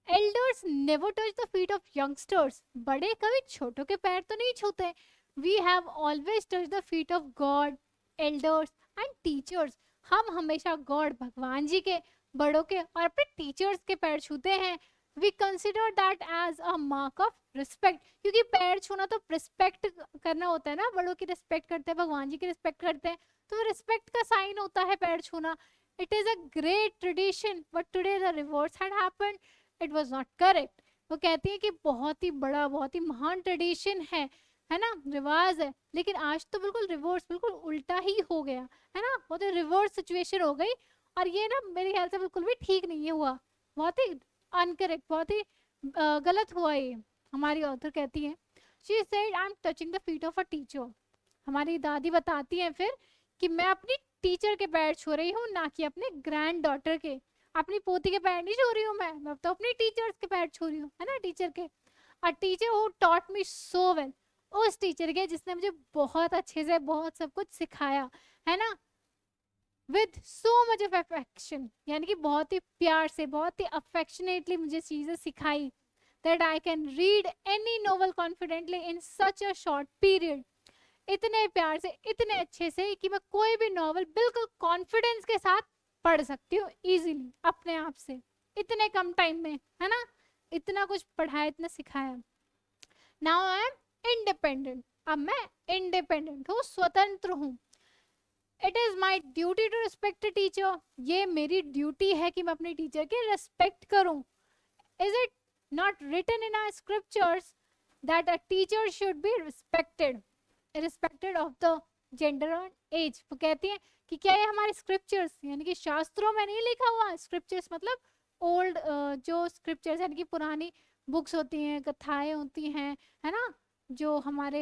Elders never touch the feet of youngsters, बड़े कभी छोटों के पैर तो नहीं छूते। We have always touch the feet of God, elders and teachers, हम हमेशा गॉड, भगवान जी के, बड़ों के और अपने टीचर्स के पैर छूते हैं। We consider that as a mark of respect, क्योंकि पैर छूना तो रिस्पेक्ट करना होता है ना, बड़ों की रिस्पेक्ट करते हैं, भगवान जी की रिस्पेक्ट करते हैं, तो रिस्पेक्ट का साइन होता है पैर छूना। It is a great tradition but today the reverse had happened, it was not correct. वो कहती है कि बहुत ही बड़ा, बहुत ही महान ट्रेडिशन है ना, रिवाज है, लेकिन आज तो बिल्कुल रिवर्स, बिल्कुल उल्टा ही हो गया, है ना, बहुत ही रिवर्स सिचुएशन हो गई, और ये ना मेरे ख्याल से बिल्कुल भी ठीक नहीं हुआ, बहुत ही अनकरेक्ट, बहुत ही गलत हुआ ये। हमारी ऑथर कहती है, she said I am touching the feet of a teacher. हमारी दादी बताती हैं फिर कि मैं अपनी टीचर के पैर छू रही हूँ, ना कि अपने ग्रैंड डॉटर के। अपनी पोती के पैर नहीं छू रही हूँ मैं तो अपनी टीचर्स के पैर छू रही हूँ, है ना, टीचर के। A teacher who taught me so well, उस टीचर के जिसने मुझे बहुत अच्छे से बहुत सब कुछ सिखाया, है ना, with so much of affection, यानी कि बहुत ही प्यार से, बहुत ही अफेक्शनेटली मुझे चीजें सिखाई, that I can read any novel confidently in such a short period, इतने प्यार से, इतने अच्छे से कि मैं कोई भी नॉवल बिल्कुल कॉन्फिडेंस के साथ पढ़ सकती हूँ इजीली, अपने आप से, इतने कम टाइम में, है ना, इतना कुछ पढ़ाया, इतना सिखाया। नाउ आई एम इंडिपेंडेंट, अब मैं इंडिपेंडेंट हूँ, स्वतंत्र हूँ। It is my duty to respect a teacher, ये मेरी ड्यूटी है कि मैं अपने टीचर की रिस्पेक्ट करूँ। Is it not written in our scriptures that a teacher should be respected irrespective of the gender और एज। वो कहती हैं कि क्या ये हमारे स्क्रिप्चर्स, यानी कि शास्त्रों में नहीं लिखा हुआ, स्क्रिप्चर्स मतलब ओल्ड, जो स्क्रिप्चर्स यानी कि पुरानी बुक्स होती हैं, कथाएं होती हैं, है ना, जो हमारे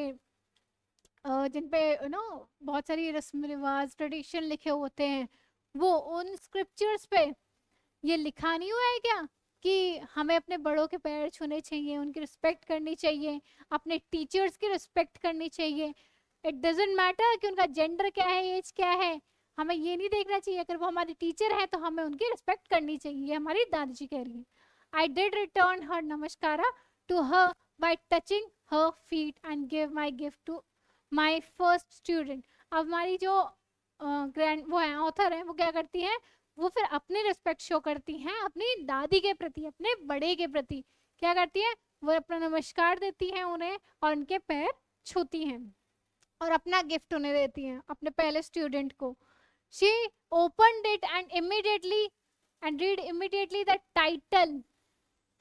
जिन पे नो बहुत सारी रस्म रिवाज ट्रेडिशन लिखे होते हैं, वो उन स्क्रिप्चर्स पे ये लिखा नहीं हुआ है क्या कि हमें अपने बड़ों के पैर छूने चाहिए, उनकी रिस्पेक्ट करनी चाहिए, अपने टीचर्स की रिस्पेक्ट करनी चाहिए। इट डजेंट मैटर कि उनका जेंडर क्या है, एज क्या है, हमें ये नहीं देखना चाहिए। अगर वो हमारी टीचर है तो हमें उनकी रिस्पेक्ट करनी चाहिए, ये हमारी दादी जी कह रही है। I did return her namaskara to her by touching her feet and give my gift to my first student. अब हमारी जो ग्रैंड वो है ऑथर है, वो क्या करती है, वो फिर अपनी रिस्पेक्ट शो करती हैं अपनी दादी के प्रति, अपने बड़े के प्रति। क्या करती है, वो अपना नमस्कार देती हैं उन्हें और उनके पैर छूती हैं और अपना गिफ्ट उन्हें देती हैं, अपने पहले स्टूडेंट को। She opened it and immediately and read immediately the title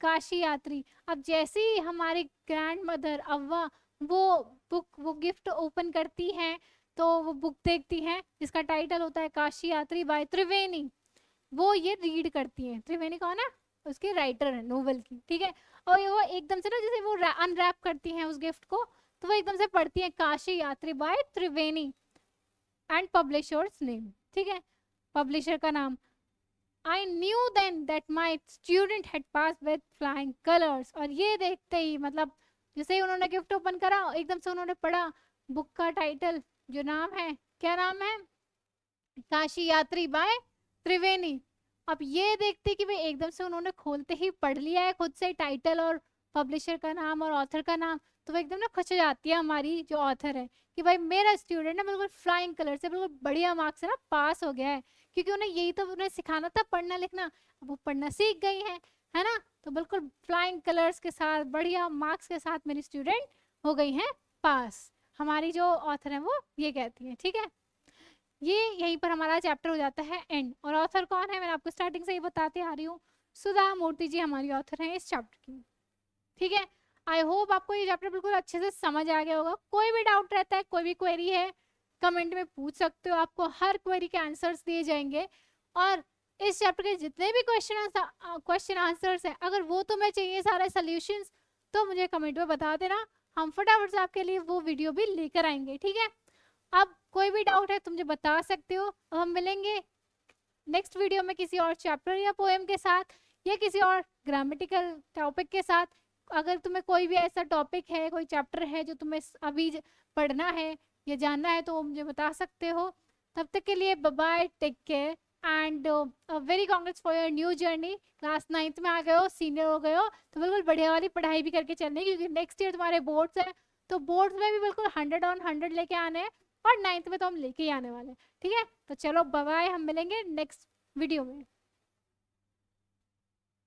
Kashi यात्री। अब जैसे ही हमारी ग्रैंड मदर अव्वा वो गिफ्ट ओपन करती हैं, तो वो बुक देखती हैं जिसका टाइटल होता है काशी यात्री बाय त्रिवेणी। वो ये रीड करती हैं। त्रिवेणी कौन है, उसके राइटर है नोवेल की, ठीक है। और वो एकदम से ना जैसे वो अनरैप करती हैं उस गिफ्ट को, तो वो एकदम से पढ़ती हैं Kashi Yatri by Triveni and publishers name, ठीक है, पब्लिशर का नाम। I knew then that my student had pass with flying colours. और ये देखते ही, मतलब जैसे ही उन्होंने गिफ्ट ओपन करा, एकदम से उन्होंने पढ़ा बुक का टाइटल, जो नाम है, क्या नाम है, काशी यात्री बाय त्रिवेणी। अब ये देखते कि भाई एकदम से उन्होंने खोलते ही पढ़ लिया है खुद से टाइटल और पब्लिशर का नाम और ऑथर का नाम, तो वो एकदम ना खुश हो जाती है हमारी जो ऑथर है कि भाई मेरा स्टूडेंट ना बिल्कुल फ्लाइंग कलर से, बिल्कुल बढ़िया मार्क्स से ना पास हो गया है। क्योंकि उन्हें यही तो उन्हें सिखाना था, पढ़ना लिखना, अब वो पढ़ना सीख गई है ना। तो बिल्कुल फ्लाइंग कलर्स के साथ, बढ़िया मार्क्स के साथ मेरी स्टूडेंट हो गई है पास। हमारी जो ऑथर है वो ये कहती है, ठीक है। ये यहीं पर हमारा चैप्टर हो जाता है एंड। और ऑथर कौन है, मैंने आपको स्टार्टिंग से ही बताते आ रही हूँ, सुधा मूर्ति जी हमारी ऑथर हैं इस चैप्टर की, ठीक है। आई होप आपको ये चैप्टर बिल्कुल अच्छे से समझ आ गया होगा। कोई भी डाउट रहता है, कोई भी क्वेरी है, कमेंट में पूछ सकते हो, आपको हर क्वेरी के आंसर्स दिए जाएंगे। और इस चैप्टर के जितने भी क्वेश्चन आंसर्स हैं, अगर वो तुम्हें चाहिए सारे सोल्यूशंस, तो मुझे कमेंट में बता देना, हम फटाफट से आपके लिए वो वीडियो भी लेकर आएंगे, ठीक है। अब कोई भी डाउट है तो मुझे बता सकते हो। अब हम मिलेंगे नेक्स्ट वीडियो में किसी और चैप्टर या पोएम के साथ, या किसी और ग्रामेटिकल टॉपिक के साथ। अगर तुम्हें कोई भी ऐसा टॉपिक है, कोई चैप्टर है जो तुम्हें अभी पढ़ना है या जानना है, तो मुझे बता सकते हो। तब तक के लिए bye bye, take care and very congrats for your new journey. Class 9th में आ गए हो, सीनियर हो गए हो, तो बिल्कुल बढ़िया वाली पढ़ाई भी करके चलनी, क्योंकि नेक्स्ट ईयर तुम्हारे बोर्ड्स है, तो बोर्ड्स में भी बिल्कुल 100 on 100 लेके आने हैं, और 9th में तो हम लेके ही आने वाले हैं, ठीक है। तो चलो बाय बाय, हम मिलेंगे नेक्स्ट वीडियो में।